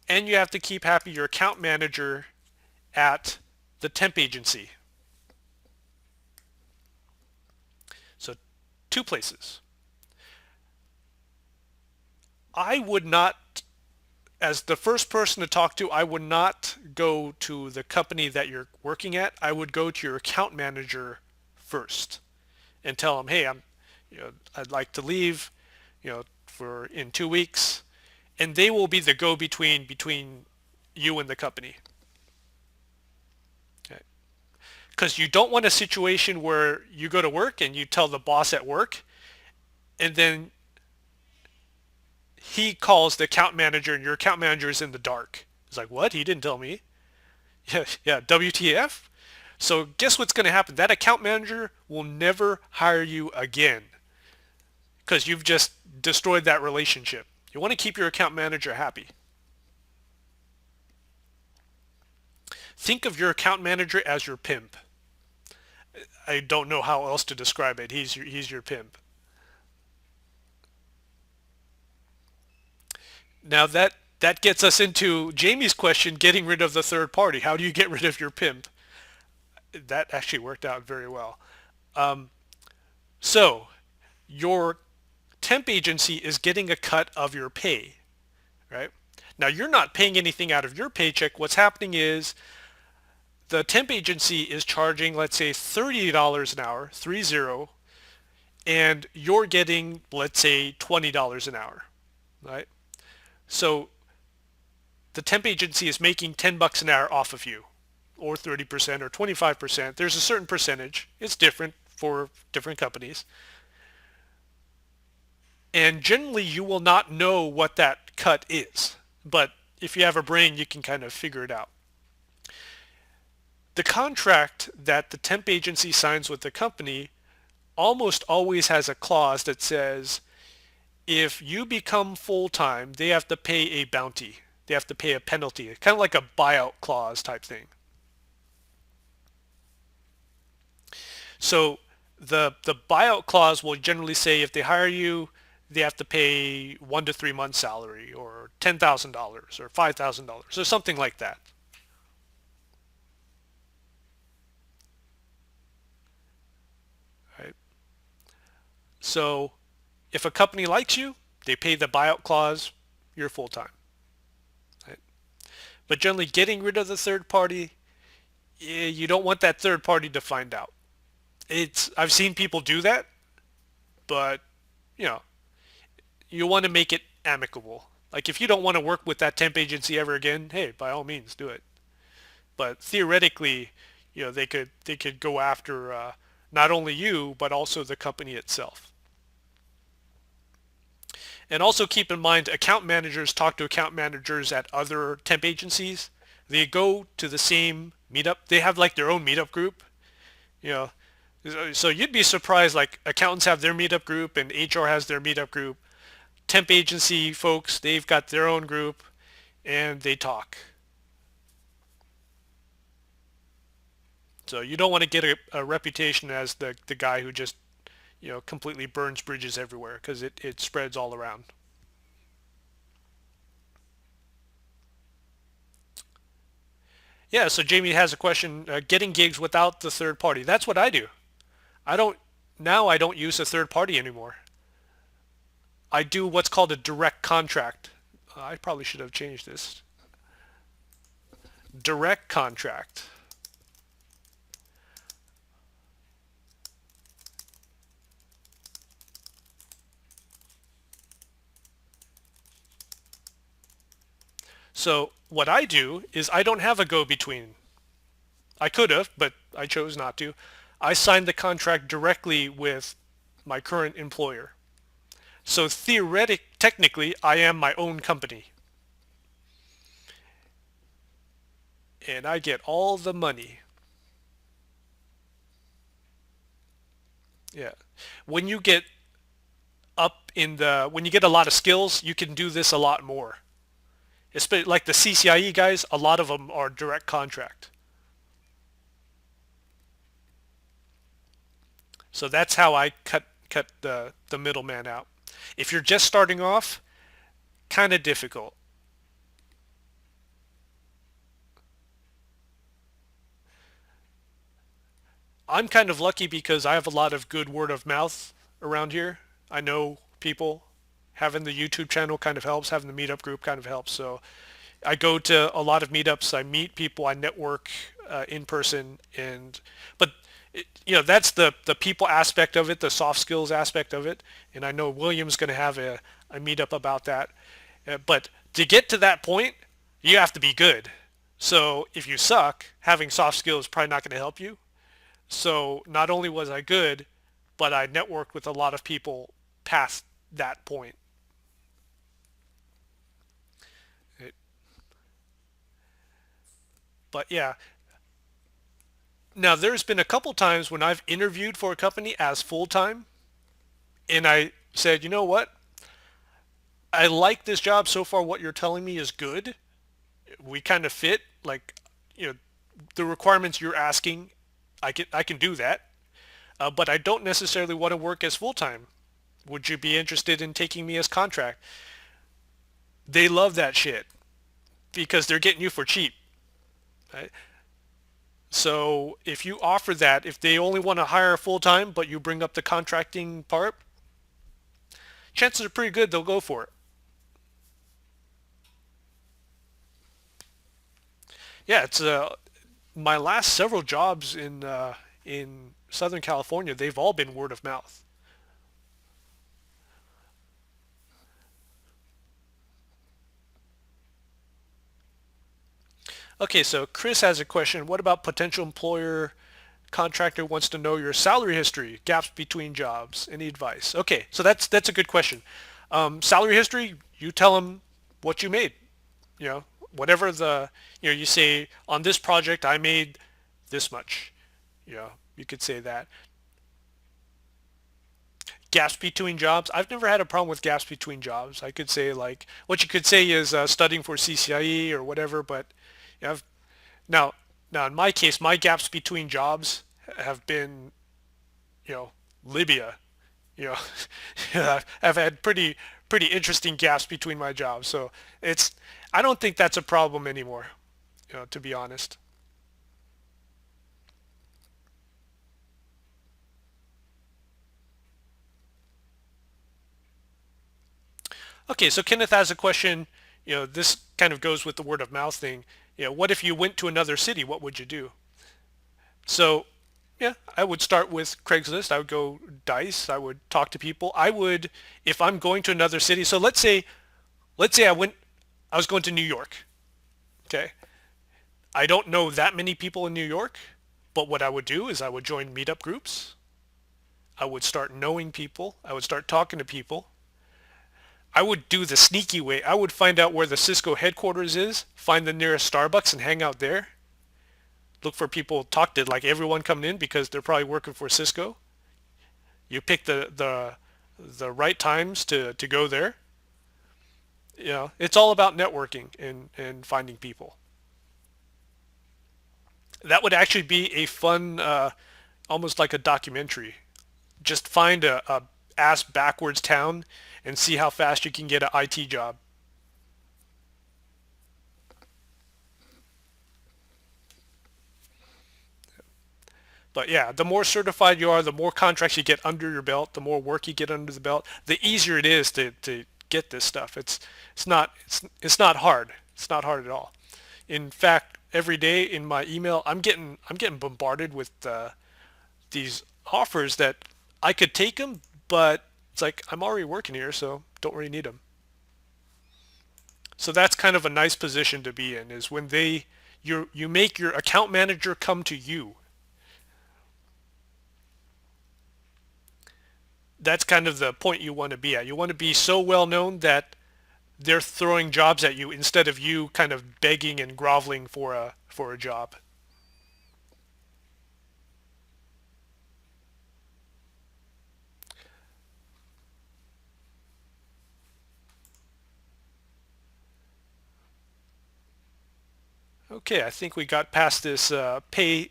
Speaker 1: and you have to keep happy your account manager at the temp agency. So two places. I would not, as the first person to talk to, I would not go to the company that you're working at. I would go to your account manager first and tell them, hey, I'd like to leave, for in 2 weeks, and they will be the go-between you and the company. Okay. Because you don't want a situation where you go to work and you tell the boss at work, and then he calls the account manager and your account manager is in the dark. He's like, what? He didn't tell me. Yeah, yeah, WTF? So guess what's going to happen? That account manager will never hire you again because you've just destroyed that relationship. You want to keep your account manager happy. Think of your account manager as your pimp. I don't know how else to describe it. He's your pimp. Now that gets us into Jamie's question, getting rid of the third party. How do you get rid of your pimp? That actually worked out very well. So your temp agency is getting a cut of your pay, right? Now you're not paying anything out of your paycheck. What's happening is the temp agency is charging, let's say, $30 an hour, 30, and you're getting, let's say, $20 an hour, right? So the temp agency is making 10 bucks an hour off of you, or 30% or 25%. There's a certain percentage. It's different for different companies. And generally you will not know what that cut is. But if you have a brain, you can kind of figure it out. The contract that the temp agency signs with the company almost always has a clause that says if you become full-time, they have to pay a bounty. They have to pay a penalty, kind of like a buyout clause type thing. So the buyout clause will generally say if they hire you, they have to pay 1 to 3 months salary or $10,000 or $5,000 or something like that. Right? So if a company likes you, they pay the buyout clause, you're full time. Right? But generally getting rid of the third party, you don't want that third party to find out. I've seen people do that, but you know, you want to make it amicable. Like if you don't want to work with that temp agency ever again, hey, by all means do it. But theoretically, they could go after not only you but also the company itself. And also keep in mind, account managers talk to account managers at other temp agencies. They go to the same meetup. They have like their own meetup group. You know, so you'd be surprised. Like accountants have their meetup group and HR has their meetup group. Temp agency folks, they've got their own group and they talk. So you don't want to get a reputation as the guy who just completely burns bridges everywhere because it spreads all around. Yeah, so Jamie has a question, getting gigs without the third party. That's what I do. I don't Now I don't use a third party anymore. I do what's called a direct contract. I probably should have changed this. Direct contract. So what I do is I don't have a go-between. I could have, but I chose not to. I signed the contract directly with my current employer. So technically, I am my own company. And I get all the money. Yeah. When you get when you get a lot of skills, you can do this a lot more. Especially like the CCIE guys, a lot of them are direct contract. So that's how I cut the middleman out. If you're just starting off, kind of difficult. I'm kind of lucky because I have a lot of good word of mouth around here. I know people. Having the YouTube channel kind of helps. Having the meetup group kind of helps. So I go to a lot of meetups. I meet people. I network in person. But that's the people aspect of it, the soft skills aspect of it. And I know William's going to have a meetup about that. But to get to that point, you have to be good. So if you suck, having soft skills is probably not going to help you. So not only was I good, but I networked with a lot of people past that point. But yeah, now there's been a couple times when I've interviewed for a company as full time, and I said, you know what, I like this job so far. What you're telling me is good. We kind of fit. Like, you know, the requirements you're asking, I can do that. But I don't necessarily want to work as full time. Would you be interested in taking me as contract? They love that shit because they're getting you for cheap. Right? So if you offer that, if they only want to hire full time, but you bring up the contracting part, chances are pretty good they'll go for it. Yeah, it's my last several jobs in Southern California. They've all been word of mouth. Okay, so Chris has a question. What about potential employer contractor wants to know your salary history, gaps between jobs, any advice? Okay, so that's a good question. Salary history, you tell them what you made. You know, whatever you say on this project I made this much. You know, you could say that. Gaps between jobs. I've never had a problem with gaps between jobs. I could say like what you could say is studying for CCIE or whatever, but you know, now now in my case, my gaps between jobs have been Libya. You know, I've had pretty interesting gaps between my jobs. So it's I don't think that's a problem anymore. To be honest. Okay, so Kenneth has a question. This kind of goes with the word of mouth thing. What if you went to another city? What would you do? So, yeah, I would start with Craigslist. I would go Dice. I would talk to people. I would, if I'm going to another city. So let's say I was going to New York. Okay, I don't know that many people in New York, but what I would do is I would join meetup groups. I would start knowing people. I would start talking to people. I would do the sneaky way. I would find out where the Cisco headquarters is, find the nearest Starbucks and hang out there. Look for people, talk to like everyone coming in because they're probably working for Cisco. You pick the right times to go there. It's all about networking and finding people. That would actually be a fun, almost like a documentary. Just find a ass backwards town and see how fast you can get an IT job. But yeah, the more certified you are, the more contracts you get under your belt, the more work you get under the belt, the easier it is to get this stuff. It's not hard. It's not hard at all. In fact, every day in my email, I'm getting bombarded with these offers that I could take them, but it's like I'm already working here, so don't really need them. So that's kind of a nice position to be in, is when you make your account manager come to you. That's kind of the point you want to be at. You want to be so well known that they're throwing jobs at you instead of you kind of begging and groveling for a job. Okay, I think we got past this pay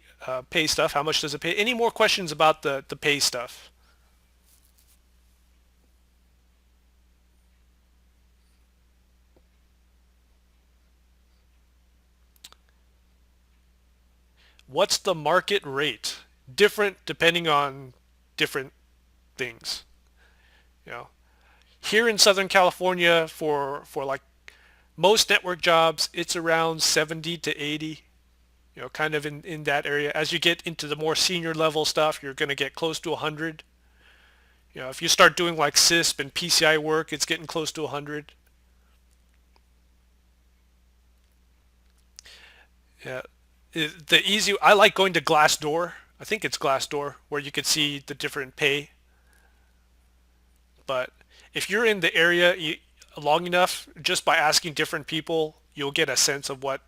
Speaker 1: stuff. How much does it pay? Any more questions about the pay stuff? What's the market rate? Different depending on different things. You know, here in Southern California for like most network jobs, it's around 70 to 80. Kind of in that area. As you get into the more senior level stuff, you're going to get close to 100. If you start doing like CISP and PCI work, it's getting close to 100. Yeah. The easy, I like going to Glassdoor. I think it's Glassdoor where you could see the different pay. But if you're in the area long enough, just by asking different people, you'll get a sense of what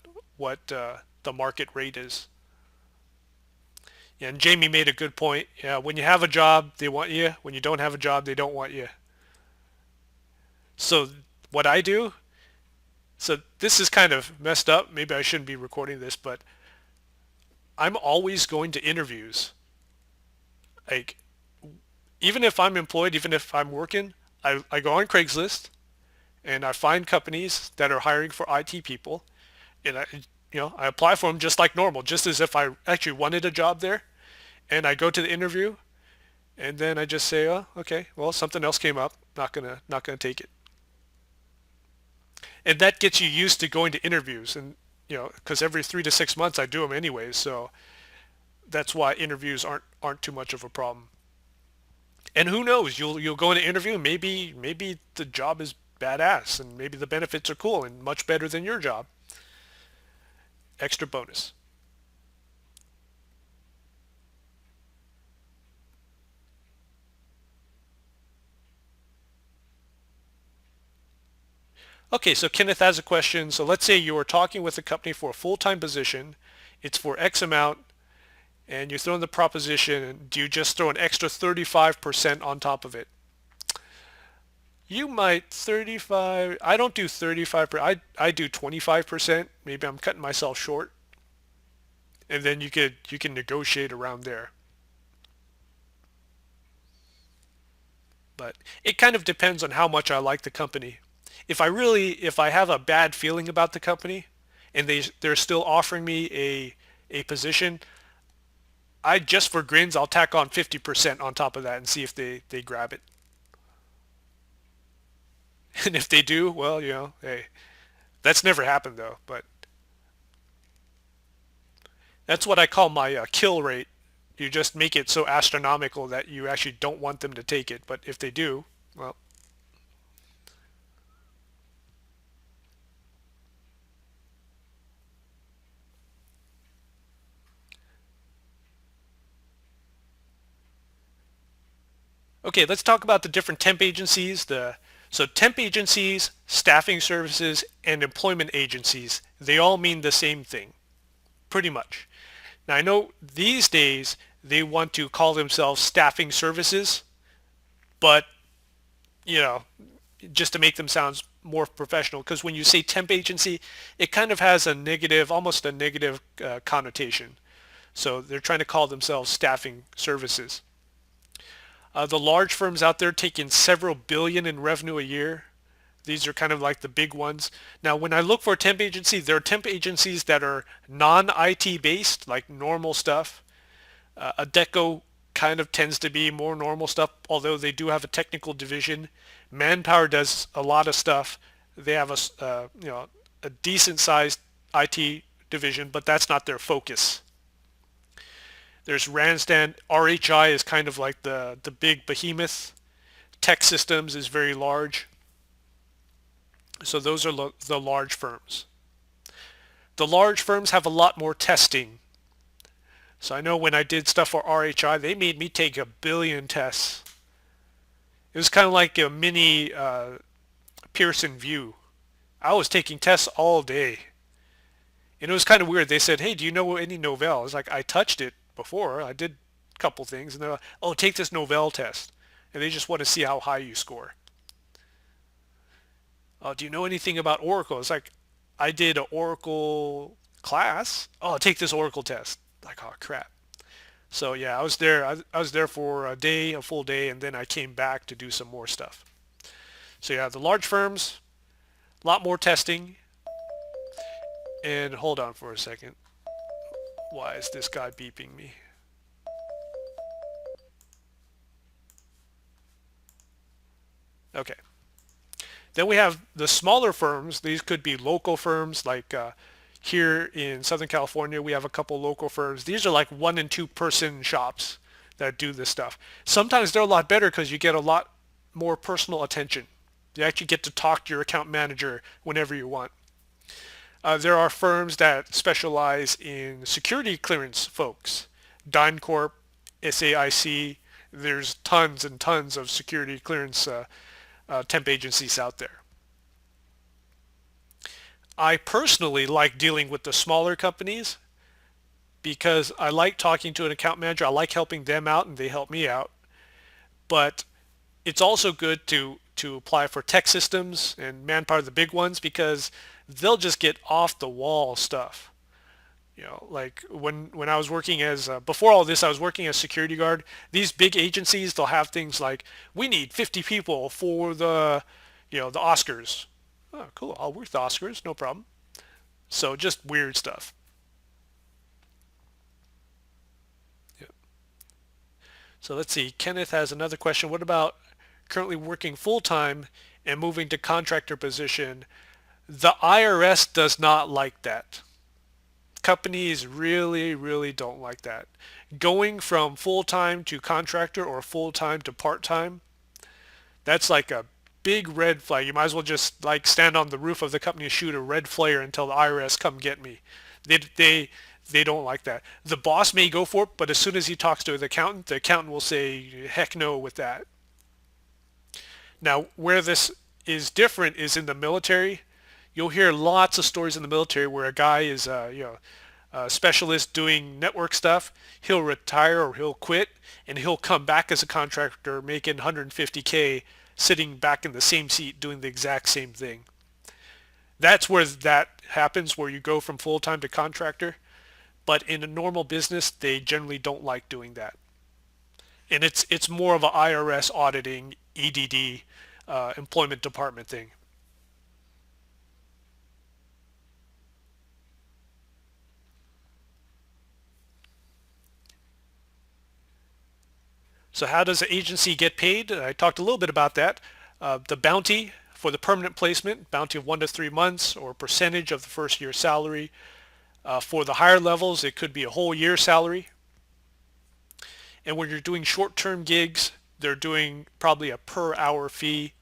Speaker 1: the market rate is. And Jamie made a good point. Yeah, when you have a job, they want you. When you don't have a job, they don't want you. So what I do, so this is kind of messed up. Maybe I shouldn't be recording this, but I'm always going to interviews. Like, even if I'm employed, even if I'm working, I go on Craigslist and I find companies that are hiring for IT people, and I apply for them just like normal, just as if I actually wanted a job there. And I go to the interview, and then I just say, oh, okay, well, something else came up. Not gonna take it. And that gets you used to going to interviews, and because every 3 to 6 months I do them anyways, so that's why interviews aren't too much of a problem. And who knows, you'll go in an interview, maybe the job is badass, and maybe the benefits are cool and much better than your job. Extra bonus. Okay, so Kenneth has a question. So let's say you are talking with a company for a full-time position. It's for X amount, and you throw in the proposition, and do you just throw an extra 35% on top of it? You might 35. I don't do 35%. I do 25%. Maybe I'm cutting myself short, and then you can negotiate around there. But it kind of depends on how much I like the company. If I have a bad feeling about the company, and they're still offering me a position, I just for grins I'll tack on 50% on top of that and see if they grab it. And if they do, well, hey, that's never happened though. But that's what I call my kill rate. You just make it so astronomical that you actually don't want them to take it. But if they do, well, okay, let's talk about the different temp agencies. So temp agencies, staffing services, and employment agencies, they all mean the same thing, pretty much. Now I know these days they want to call themselves staffing services, but you know, just to make them sound more professional, because when you say temp agency, it kind of has a negative, almost a negative connotation. So they're trying to call themselves staffing services. The large firms out there taking several billion in revenue a year. These are kind of like the big ones. Now, when I look for a temp agency, there are temp agencies that are non-IT based, like normal stuff. Adecco kind of tends to be more normal stuff, although they do have a technical division. Manpower does a lot of stuff. They have a decent sized IT division, but that's not their focus. There's Randstad. RHI is kind of like the big behemoth. Tech Systems is very large. So those are the large firms. The large firms have a lot more testing. So I know when I did stuff for RHI, they made me take a billion tests. It was kind of like a mini Pearson VUE. I was taking tests all day. And it was kind of weird. They said, hey, do you know any Novell? I was like, I touched it before. I did a couple things. And they're like, oh, take this Novell test. And they just want to see how high you score. Do you know anything about Oracle? It's like, I did an Oracle class. Oh, take this Oracle test. Like, oh, crap. So yeah, I was there. I was there for a day, a full day, and then I came back to do some more stuff. So yeah, the large firms, a lot more testing. And hold on for a second. Why is this guy beeping me? Okay. Then we have the smaller firms. These could be local firms like here in Southern California, we have a couple local firms. These are like 1 and 2 person shops that do this stuff. Sometimes they're a lot better because you get a lot more personal attention. You actually get to talk to your account manager whenever you want. There are firms that specialize in security clearance folks. DynCorp, SAIC, there's tons and tons of security clearance temp agencies out there. I personally like dealing with the smaller companies because I like talking to an account manager. I like helping them out and they help me out. But it's also good to apply for tech systems and Manpower, the big ones, because they'll just get off the wall stuff. Like when I was working as before all this, I was working as security guard. These big agencies, they'll have things like, we need 50 people for the Oscars. Oh, cool. I'll work the Oscars, no problem. So just weird stuff. Yeah. So let's see. Kenneth has another question. What about currently working full time and moving to contractor position? The IRS does not like that. Companies really, really don't like that. Going from full-time to contractor or full-time to part-time, that's like a big red flag. You might as well just like stand on the roof of the company and shoot a red flare until the IRS come get me. They don't like that. The boss may go for it, but as soon as he talks to the accountant will say, heck no with that. Now, where this is different is in the military. You'll hear lots of stories in the military where a guy is, a specialist doing network stuff. He'll retire or he'll quit, and he'll come back as a contractor making 150K, sitting back in the same seat doing the exact same thing. That's where that happens, where you go from full-time to contractor. But in a normal business, they generally don't like doing that. And it's more of a IRS auditing, EDD, employment department thing. So how does the agency get paid? I talked a little bit about that. The bounty for the permanent placement, bounty of 1 to 3 months or percentage of the first year's salary. For the higher levels, it could be a whole year salary. And when you're doing short-term gigs, they're doing probably a per hour fee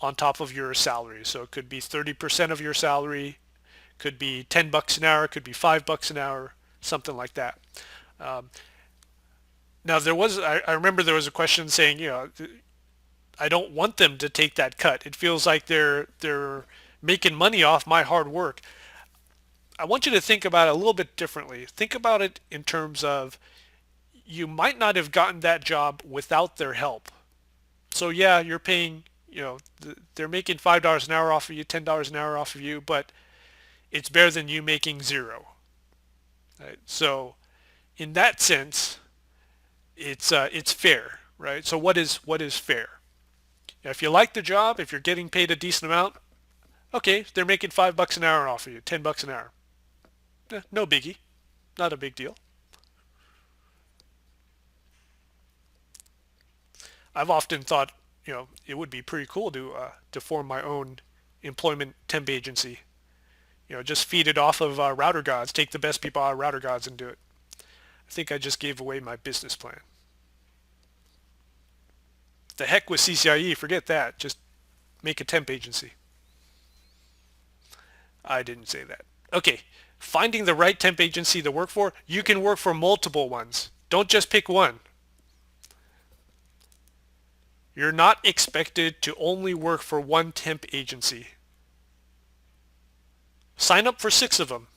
Speaker 1: on top of your salary. So it could be 30% of your salary, could be $10 an hour, could be $5 an hour, something like that. Um, Now I remember there was a question saying, I don't want them to take that cut. It feels like they're making money off my hard work. I want you to think about it a little bit differently. Think about it in terms of you might not have gotten that job without their help. So yeah, you're paying, they're making $5 an hour off of you, $10 an hour off of you, but it's better than you making zero. Right? So in that sense, it's fair, right? So what is fair? If you like the job, if you're getting paid a decent amount, okay, they're making $5 an hour off of you, $10 an hour. No biggie, not a big deal. I've often thought, it would be pretty cool to form my own employment temp agency. Just feed it off of RouterGods, take the best people out of RouterGods and do it. I think I just gave away my business plan. The heck with CCIE, forget that. Just make a temp agency. I didn't say that. Okay, finding the right temp agency to work for, you can work for multiple ones. Don't just pick one. You're not expected to only work for one temp agency. Sign up for 6 of them.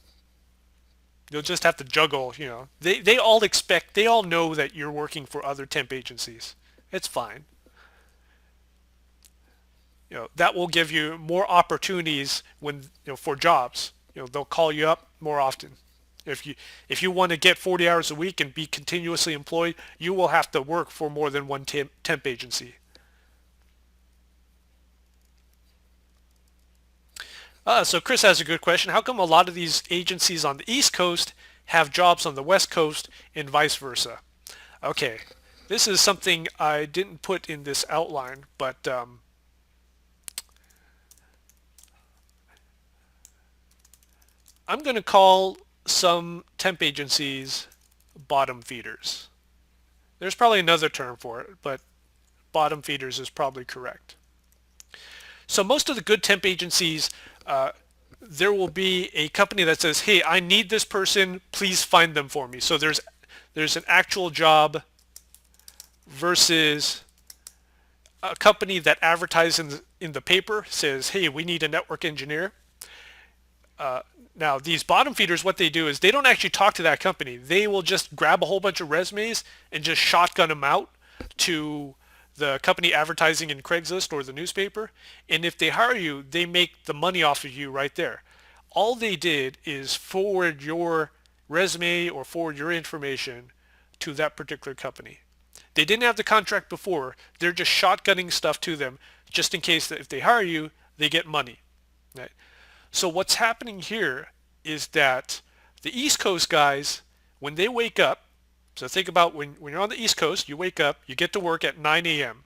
Speaker 1: You'll just have to juggle. They all know that you're working for other temp agencies. It's fine. That will give you more opportunities for jobs. They'll call you up more often. If you want to get 40 hours a week and be continuously employed, you will have to work for more than one temp agency. So Chris has a good question. How come a lot of these agencies on the East Coast have jobs on the West Coast and vice versa? Okay, this is something I didn't put in this outline, but I'm going to call some temp agencies bottom feeders. There's probably another term for it, but bottom feeders is probably correct. So most of the good temp agencies, there will be a company that says, hey, I need this person, please find them for me. So there's an actual job versus a company that advertises in the paper, says, hey, we need a network engineer. Now, these bottom feeders, what they do is they don't actually talk to that company. They will just grab a whole bunch of resumes and just shotgun them out to the company advertising in Craigslist or the newspaper. And if they hire you, they make the money off of you right there. All they did is forward your resume or forward your information to that particular company. They didn't have the contract before. They're just shotgunning stuff to them just in case that if they hire you, they get money. Right? So what's happening here is that the East Coast guys, when they wake up, so think about when you're on the East Coast, you wake up, you get to work at 9 a.m.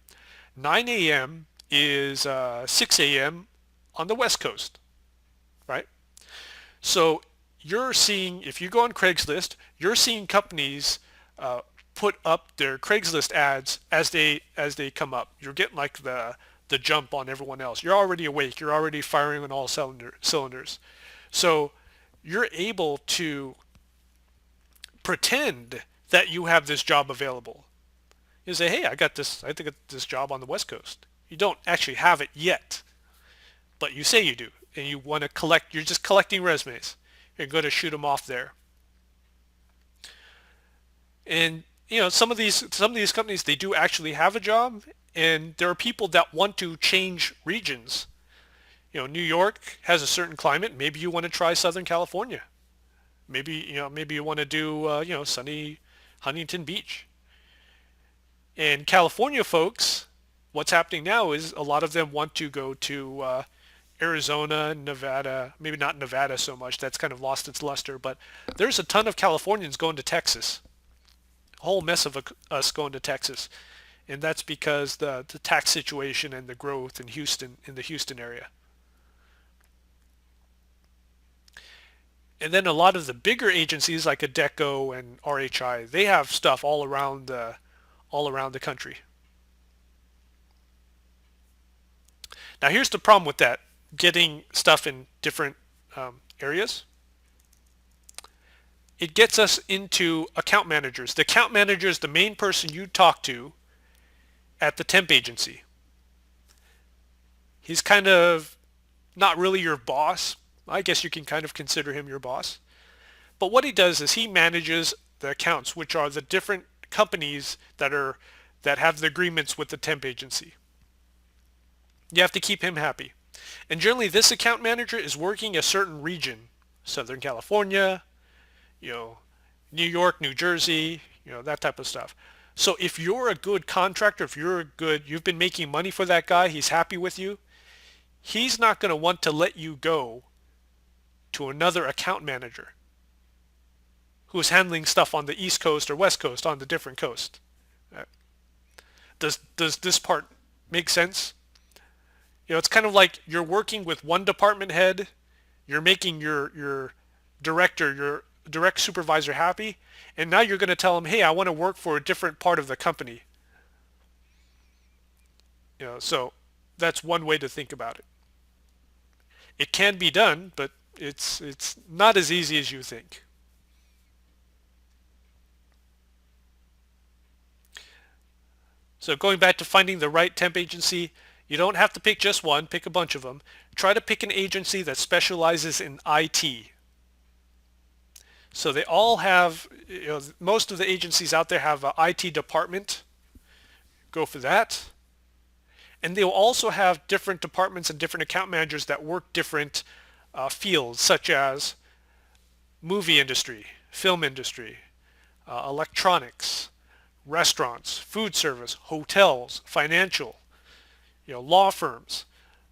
Speaker 1: 9 a.m. is 6 a.m. on the West Coast, right? So you're seeing, if you go on Craigslist, you're seeing companies put up their Craigslist ads as they come up. You're getting like the jump on everyone else. You're already awake. You're already firing on all cylinders. So you're able to pretend that you have this job available. You say, hey, I got this job on the West Coast. You don't actually have it yet, but you say you do, and you want to collect. You're just collecting resumes. You're going to shoot them off there. And some of these companies, they do actually have a job, and there are people that want to change regions. New York has a certain climate. Maybe you want to try Southern California. Maybe you want to do sunny Huntington Beach. And California folks, what's happening now is a lot of them want to go to Arizona, Nevada, maybe not Nevada so much. That's kind of lost its luster, but there's a ton of Californians going to Texas. A whole mess of us going to Texas. And that's because the tax situation and the growth in the Houston area. And then a lot of the bigger agencies like Adecco and RHI, they have stuff all around the country. Now here's the problem with that, getting stuff in different areas. It gets us into account managers. The account manager is the main person you talk to at the temp agency. He's kind of not really your boss. I guess you can kind of consider him your boss. But what he does is he manages the accounts, which are the different companies that have the agreements with the temp agency. You have to keep him happy. And generally this account manager is working a certain region, Southern California, New York, New Jersey, that type of stuff. So if you're a good contractor, you've been making money for that guy, he's happy with you, he's not going to want to let you go to another account manager who's handling stuff on the East Coast or West Coast on the different coast. Does this part make sense? It's kind of like you're working with one department head, you're making your director, your direct supervisor happy, and now you're going to tell him, hey, I want to work for a different part of the company. So that's one way to think about it. It can be done, but it's not as easy as you think. So going back to finding the right temp agency, you don't have to pick just one, pick a bunch of them. Try to pick an agency that specializes in IT. So they all have, most of the agencies out there have an IT department. Go for that. And they'll also have different departments and different account managers that work different fields, such as movie industry, film industry, electronics, restaurants, food service, hotels, financial, law firms.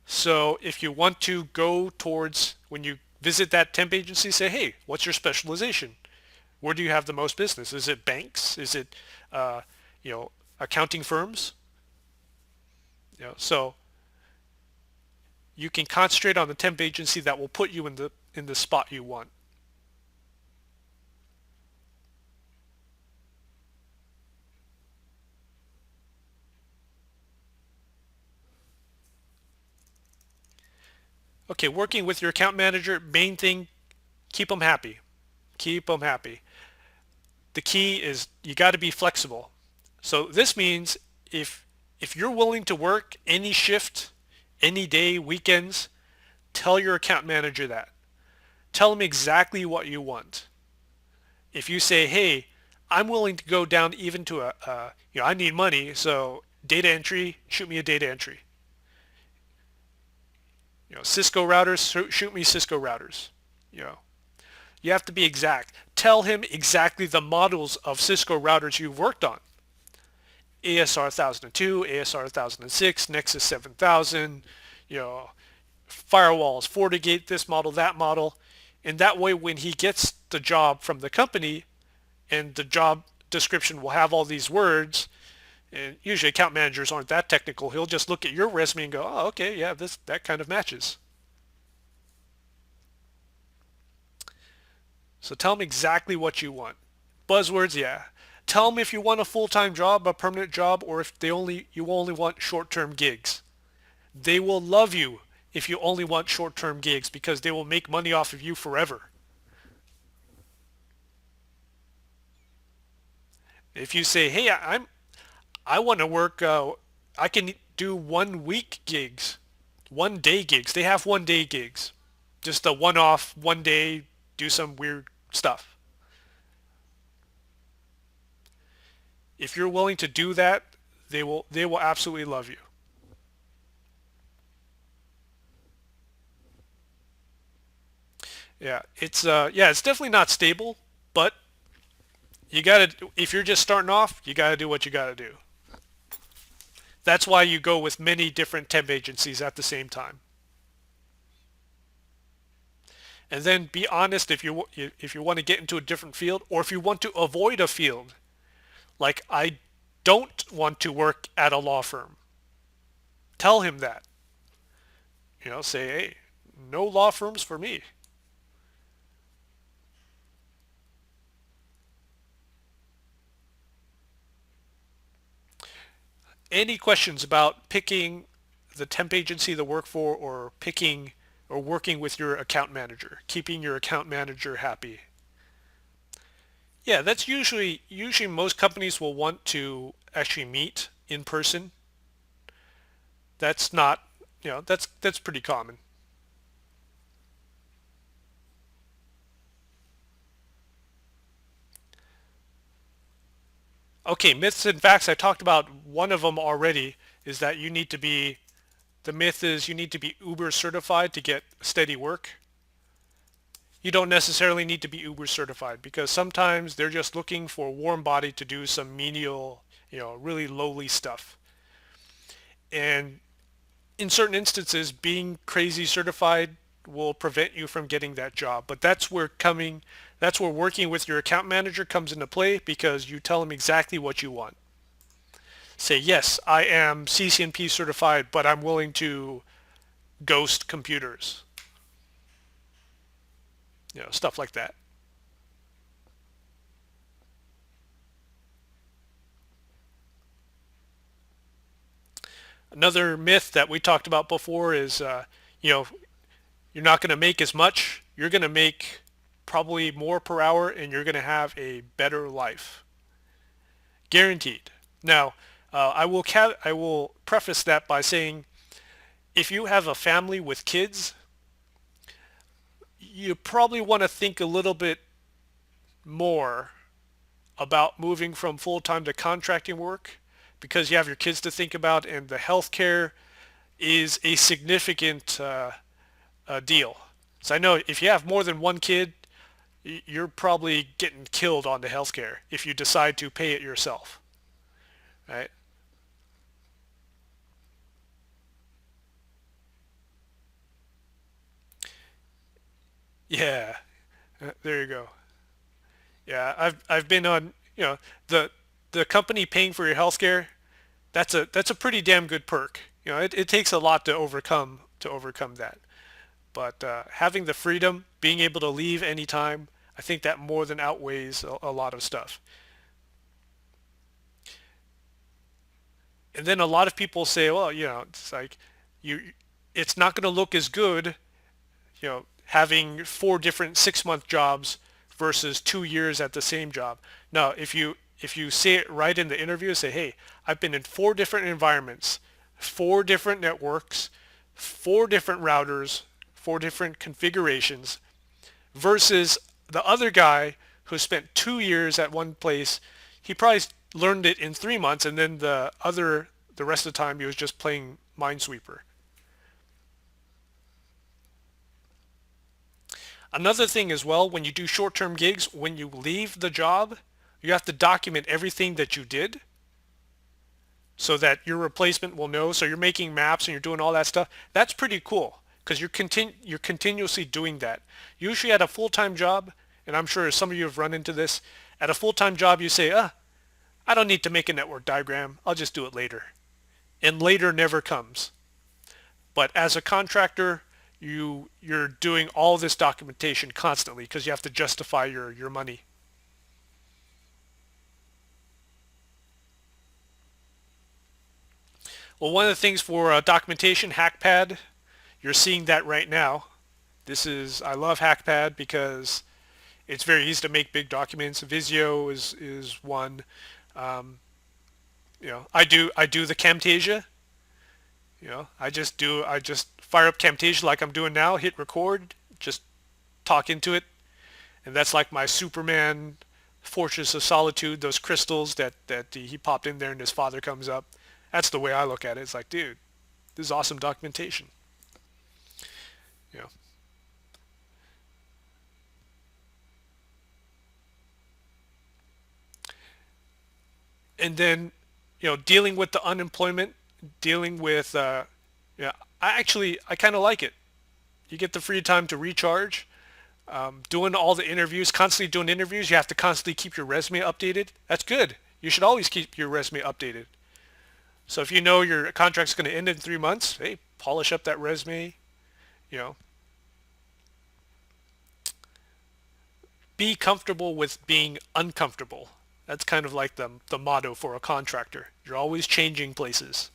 Speaker 1: So if you want to go towards, when you visit that temp agency, say, hey, what's your specialization? Where do you have the most business? Is it banks? Is it, accounting firms? So you can concentrate on the temp agency that will put you in the spot you want. Okay, working with your account manager, main thing, keep them happy. Keep them happy. The key is you got to be flexible. So this means if you're willing to work any shift, any day, weekends, tell your account manager that. Tell them exactly what you want. If you say, hey, I'm willing to go down even to I need money, so data entry, shoot me a data entry. Cisco routers, shoot me Cisco routers. You know, you have to be exact. Tell him exactly the models of Cisco routers you've worked on. ASR 1002, ASR 1006, Nexus 7000, you know, firewalls, FortiGate, this model, that model. And that way when he gets the job from the company and the job description will have all these words, and usually account managers aren't that technical, he'll just look at your resume and go, oh, okay, yeah, that kind of matches. So tell them exactly what you want. Buzzwords, yeah. Tell them if you want a full-time job, a permanent job, or if you only want short-term gigs. They will love you if you only want short-term gigs because they will make money off of you forever. If you say, "Hey, I want to work I can do 1 week gigs, 1 day gigs." They have 1 day gigs. Just a one-off 1 day do some weird stuff. If you're willing to do that, they will absolutely love you. It's definitely not stable, but you got to if you're just starting off, you got to do what you got to do. That's why you go with many different temp agencies at the same time. And then be honest if you want to get into a different field or if you want to avoid a field. Like I don't want to work at a law firm. Tell him that. Say, "Hey, no law firms for me." Any questions about picking the temp agency to work for or picking or working with your account manager, keeping your account manager happy? Yeah, that's usually most companies will want to actually meet in person. That's not, that's pretty common. Okay, myths and facts. I talked about one of them already. Is that the myth is you need to be Uber certified to get steady work. You don't necessarily need to be Uber certified because sometimes they're just looking for a warm body to do some menial, really lowly stuff. And in certain instances, being crazy certified will prevent you from getting that job. But that's where working with your account manager comes into play because you tell them exactly what you want. Say, yes, I am CCNP certified, but I'm willing to ghost computers. Stuff like that. Another myth that we talked about before is, you know, you're not going to make as much. You're going to make probably more per hour, and you're going to have a better life, guaranteed. Now, I will preface that by saying, if you have a family with kids, you probably want to think a little bit more about moving from full-time to contracting work because you have your kids to think about and the healthcare is a significant deal. So I know if you have more than one kid, you're probably getting killed on the healthcare if you decide to pay it yourself, right? Yeah, there you go. Yeah, I've been on, the company paying for your healthcare. That's a pretty damn good perk. It takes a lot to overcome that. But having the freedom, being able to leave anytime, I think that more than outweighs a lot of stuff. And then a lot of people say, well, it's like you, it's not going to look as good, having 4 different 6-month jobs versus 2 years at the same job. Now, if you say it right in the interview, say, hey, I've been in 4 different environments, 4 different networks, 4 different routers, 4 different configurations, versus the other guy who spent 2 years at one place. He probably learned it in 3 months, and then the rest of the time he was just playing Minesweeper. Another thing as well, when you do short-term gigs, when you leave the job, you have to document everything that you did so that your replacement will know. So you're making maps and you're doing all that stuff. That's pretty cool because you're continuously doing that. Usually at a full-time job, and I'm sure some of you have run into this, at a full-time job you say, I don't need to make a network diagram. I'll just do it later. And later never comes. But as a contractor, you're doing all this documentation constantly because you have to justify your money. Well, one of the things for documentation, HackPad, you're seeing that right now. I love HackPad because it's very easy to make big documents. Visio is one. Um, I do the Camtasia. I just fire up Camtasia like I'm doing now, hit record, just talk into it, and that's like my Superman Fortress of Solitude, those crystals that he popped in there and his father comes up. That's the way I look at it. It's like, dude, this is awesome documentation. You know. And then, dealing with the unemployment, dealing with, yeah, I kind of like it. You get the free time to recharge. Doing all the interviews, constantly doing interviews, you have to constantly keep your resume updated. That's good. You should always keep your resume updated. So if you know your contract's going to end in 3 months, hey, polish up that resume. You know, be comfortable with being uncomfortable. That's kind of like the motto for a contractor. You're always changing places.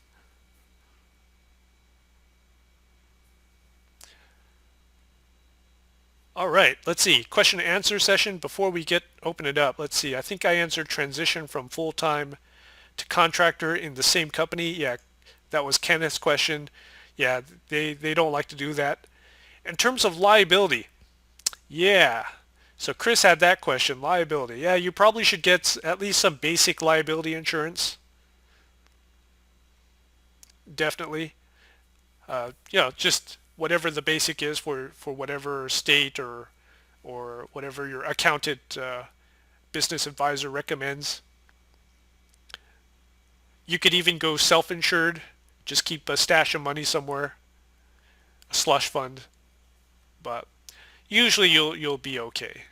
Speaker 1: All right, let's see. Question and answer session. Before we open it up, let's see. I think I answered transition from full-time to contractor in the same company. Yeah, that was Kenneth's question. Yeah, they don't like to do that. In terms of liability, yeah. So Chris had that question, liability. Yeah, you probably should get at least some basic liability insurance. Definitely. Just whatever the basic is for whatever state or whatever your accountant business advisor recommends. You could even go self-insured. Just keep a stash of money somewhere, a slush fund. But usually you'll be okay.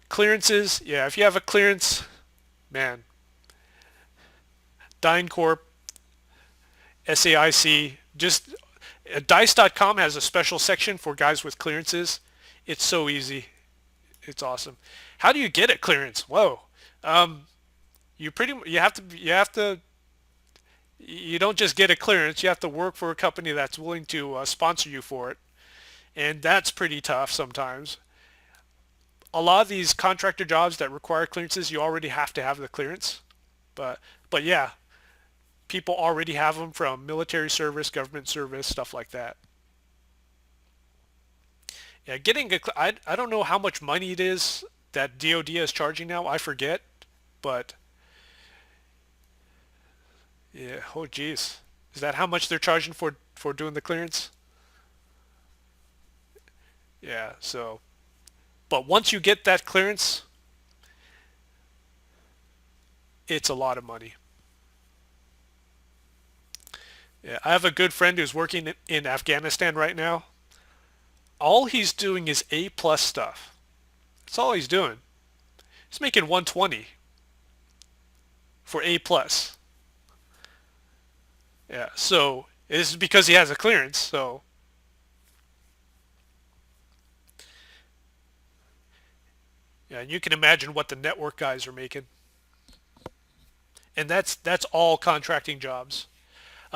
Speaker 1: Clearances, yeah, if you have a clearance, man, DynCorp, SAIC, just dice.com has a special section for guys with clearances. It's so easy. It's awesome. How do you get a clearance? Whoa. Um, you don't just get a clearance. You have to work for a company that's willing to sponsor you for it, and that's pretty tough sometimes. A lot of these contractor jobs that require clearances, you already have to have the clearance. But but yeah, people already have them from military service, government service, stuff like that. Yeah, I don't know how much money it is that DoD is charging now. I forget, but yeah, oh geez, is that how much they're charging for doing the clearance? Yeah, so but once you get that clearance, it's a lot of money. Yeah, I have a good friend who's working in Afghanistan right now. All he's doing is A plus stuff. That's all he's doing. He's making 120 for A plus. Yeah, so this is because he has a clearance. So yeah, you can imagine what the network guys are making, and that's all contracting jobs.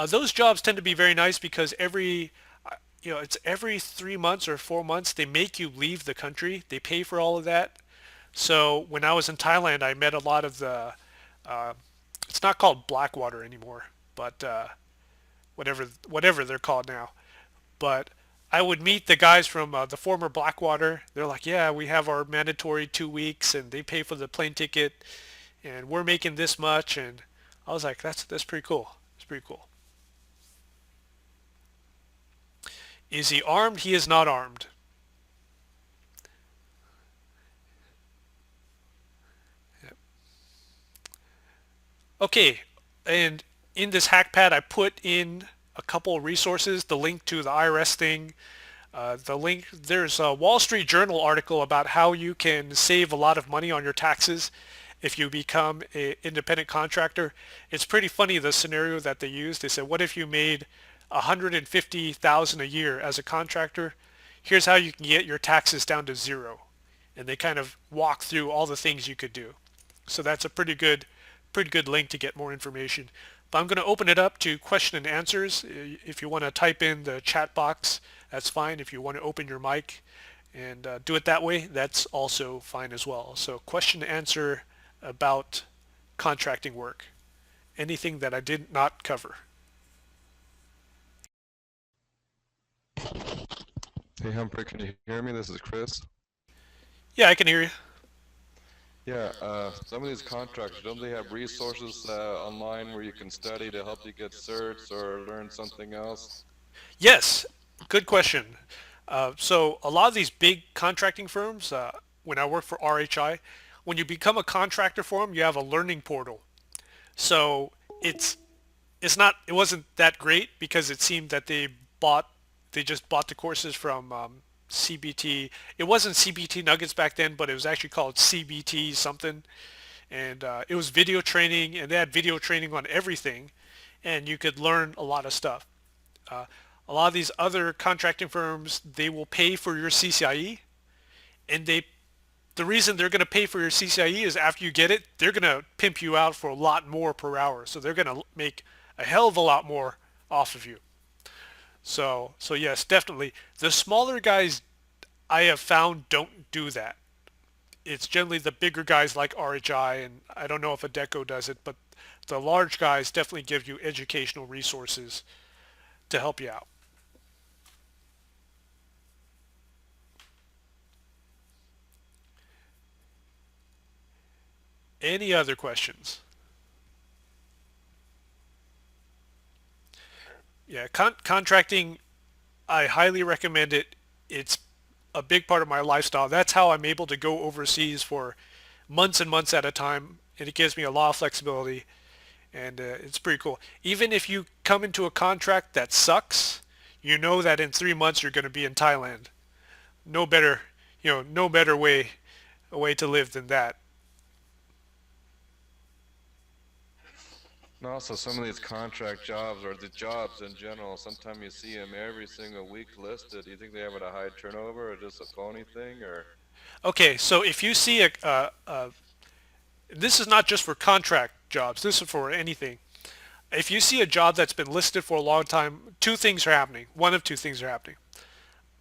Speaker 1: Those jobs tend to be very nice because it's every 3 months or 4 months they make you leave the country. They pay for all of that. So when I was in Thailand, I met a lot of uh, it's not called Blackwater anymore, but whatever they're called now. But I would meet the guys from the former Blackwater. They're like, yeah, we have our mandatory 2 weeks, and they pay for the plane ticket, and we're making this much. And I was like, that's pretty cool. It's pretty cool. Is he armed? He is not armed. Okay, and in this hack pad, I put in a couple of resources, the link to the IRS thing, there's a Wall Street Journal article about how you can save a lot of money on your taxes if you become an independent contractor. It's pretty funny the scenario that they used. They said, what if you made 150,000 a year as a contractor? Here's how you can get your taxes down to zero. And they kind of walk through all the things you could do. So that's a pretty good link to get more information. But I'm going to open it up to question and answers. If you want to type in the chat box, that's fine. If you want to open your mic and do it that way, that's also fine as well. So question and answer about contracting work. Anything that I did not cover.
Speaker 2: Hey Humphrey, can you hear me? This is Chris.
Speaker 1: Yeah, I can hear you.
Speaker 2: Yeah, some of these contracts, don't they have resources online where you can study to help you get certs or learn something else?
Speaker 1: Yes, good question. So a lot of these big contracting firms, when I work for RHI, when you become a contractor for them, you have a learning portal. So it's it wasn't that great because it seemed that they just bought the courses from CBT. It wasn't CBT Nuggets back then, but it was actually called CBT something, and it was video training, and they had video training on everything, and you could learn a lot of stuff. Uh, a lot of these other contracting firms, they will pay for your CCIE, and the reason they're going to pay for your CCIE is after you get it, they're going to pimp you out for a lot more per hour. So they're going to make a hell of a lot more off of you. So yes, definitely. The smaller guys I have found don't do that. It's generally the bigger guys like RHI, and I don't know if Adecco does it, but the large guys definitely give you educational resources to help you out. Any other questions? Yeah, contracting, I highly recommend it. It's a big part of my lifestyle. That's how I'm able to go overseas for months and months at a time, and it gives me a lot of flexibility, and it's pretty cool. Even if you come into a contract that sucks, you know that in 3 months you're going to be in Thailand. No better, no better way to live than that.
Speaker 2: And also some of these contract jobs or the jobs in general, sometimes you see them every single week listed. Do you think they have a high turnover or just a phony thing or?
Speaker 1: Okay, so if you see this is not just for contract jobs. This is for anything. If you see a job that's been listed for a long time, two things are happening. One of two things are happening.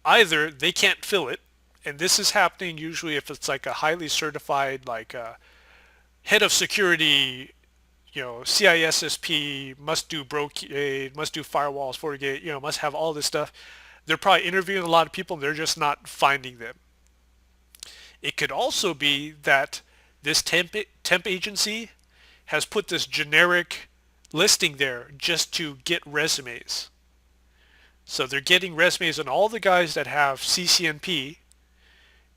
Speaker 1: Either they can't fill it, and this is happening usually if it's like a highly certified, like head of security, CISSP, must do brocade, must do firewalls, FortiGate, must have all this stuff. They're probably interviewing a lot of people and they're just not finding them. It could also be that this temp agency has put this generic listing there just to get resumes. So they're getting resumes on all the guys that have CCNP,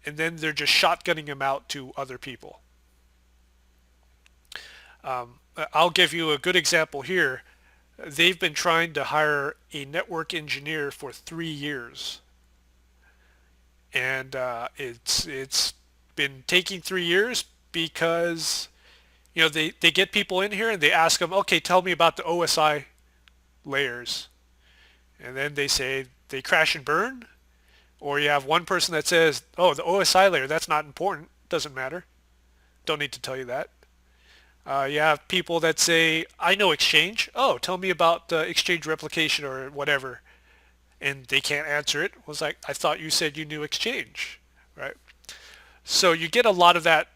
Speaker 1: and then they're just shotgunning them out to other people. I'll give you a good example here. They've been trying to hire a network engineer for 3 years, and it's been taking 3 years because they get people in here and they ask them, okay, tell me about the OSI layers, and then they say they crash and burn, or you have one person that says, oh, the OSI layer, that's not important, doesn't matter, don't need to tell you that. You have people that say, I know Exchange. Oh, tell me about Exchange replication or whatever. And they can't answer it. It was like, I thought you said you knew Exchange, right? So you get a lot of that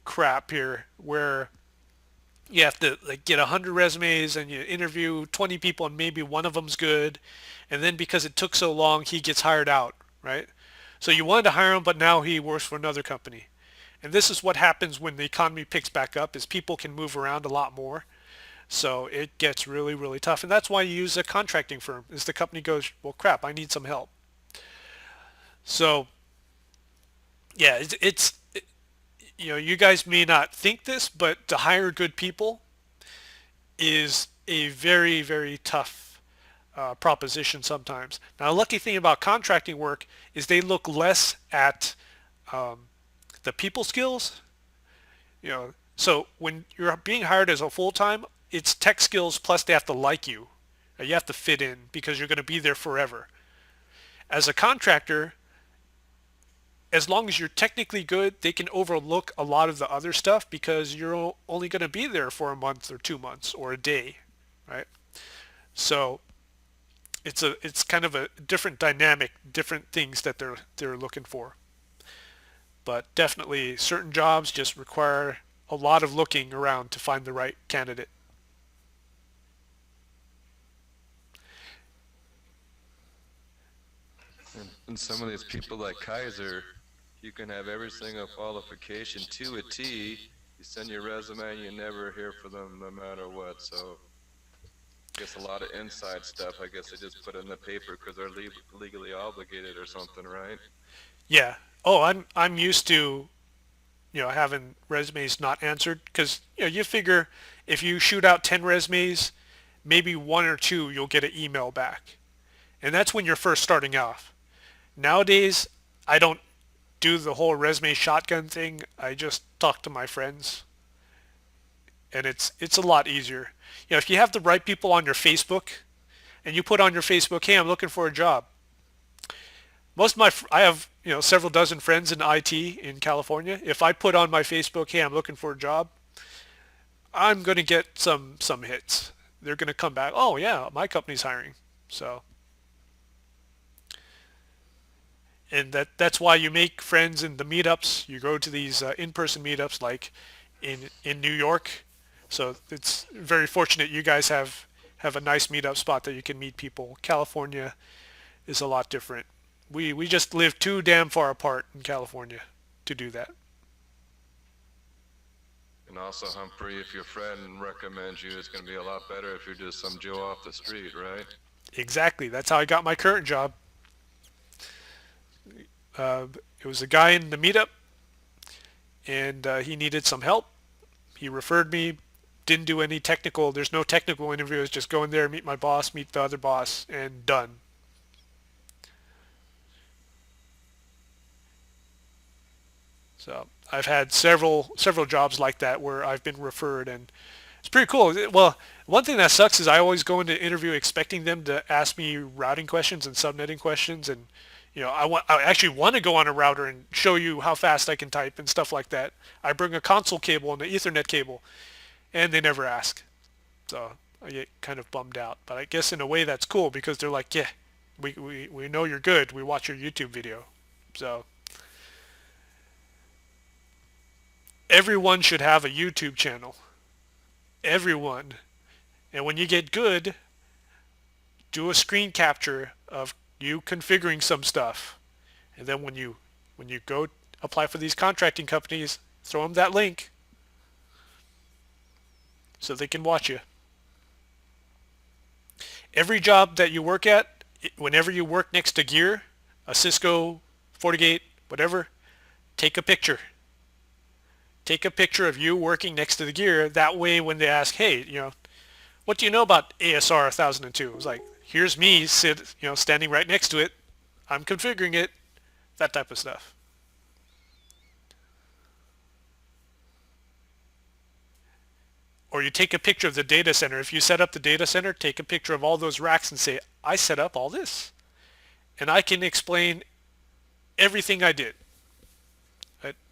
Speaker 1: crap here where You have to like get 100 resumes and you interview 20 people and maybe one of them's good. And then because it took so long, he gets hired out, right? So you wanted to hire him, but now he works for another company. And this is what happens when the economy picks back up is people can move around a lot more. So it gets really, really tough. And that's why you use a contracting firm is the company goes, well, crap, I need some help. So yeah, you guys may not think this, but to hire good people is a very, very tough proposition sometimes. Now, a lucky thing about contracting work is they look less at um, the people skills. So when you're being hired as a full time, it's tech skills plus they have to like you. You have to fit in because you're going to be there forever. As a contractor, as long as you're technically good, they can overlook a lot of the other stuff because you're only going to be there for a month or 2 months or a day, right? So it's kind of a different dynamic, different things that they're looking for. But definitely certain jobs just require a lot of looking around to find the right candidate.
Speaker 2: And some of these people like Kaiser, you can have every single qualification to a T. You send your resume and you never hear from them no matter what. So I guess a lot of inside stuff, I guess they just put in the paper because they're legally obligated or something, right?
Speaker 1: Yeah. Oh, I'm used to having resumes not answered because you figure if you shoot out 10 resumes, maybe one or two you'll get an email back, and that's when you're first starting off. Nowadays, I don't do the whole resume shotgun thing. I just talk to my friends, and it's a lot easier. If you have the right people on your Facebook, and you put on your Facebook, "Hey, I'm looking for a job." I have several dozen friends in IT in California. If I put on my Facebook, "Hey, I'm looking for a job," I'm going to get some hits. They're going to come back. Oh yeah, my company's hiring. So and that's why you make friends in the meetups. You go to these in-person meetups like in New York. So it's very fortunate you guys have a nice meetup spot that you can meet people. California is a lot different. We just live too damn far apart in California to do that.
Speaker 2: And also, Humphrey, if your friend recommends you, it's going to be a lot better if you're just some Joe off the street, right?
Speaker 1: Exactly. That's how I got my current job. It was a guy in the meetup, and he needed some help. He referred me. Didn't do any technical. There's no technical interview. It's just go in there, meet my boss, meet the other boss, and done. So I've had several jobs like that where I've been referred, and it's pretty cool. Well, one thing that sucks is I always go into interview expecting them to ask me routing questions and subnetting questions, and I actually want to go on a router and show you how fast I can type and stuff like that. I bring a console cable and an Ethernet cable, and they never ask. So I get kind of bummed out. But I guess in a way that's cool because they're like, yeah, we know you're good. We watch your YouTube video. So everyone should have a YouTube channel. Everyone. And when you get good, do a screen capture of you configuring some stuff. And then when you go apply for these contracting companies, throw them that link so they can watch you. Every job that you work at, whenever you work next to gear, a Cisco, FortiGate, whatever, take a picture. Take a picture of you working next to the gear. That way when they ask, hey, what do you know about ASR 1002? It's like, here's me standing right next to it. I'm configuring it. That type of stuff. Or you take a picture of the data center. If you set up the data center, take a picture of all those racks and say, I set up all this. And I can explain everything I did.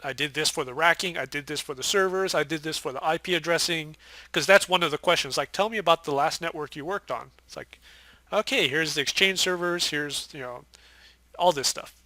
Speaker 1: I did this for the racking. I did this for the servers. I did this for the IP addressing. Because that's one of the questions. Like, tell me about the last network you worked on. It's like, okay, here's the Exchange servers. Here's, all this stuff.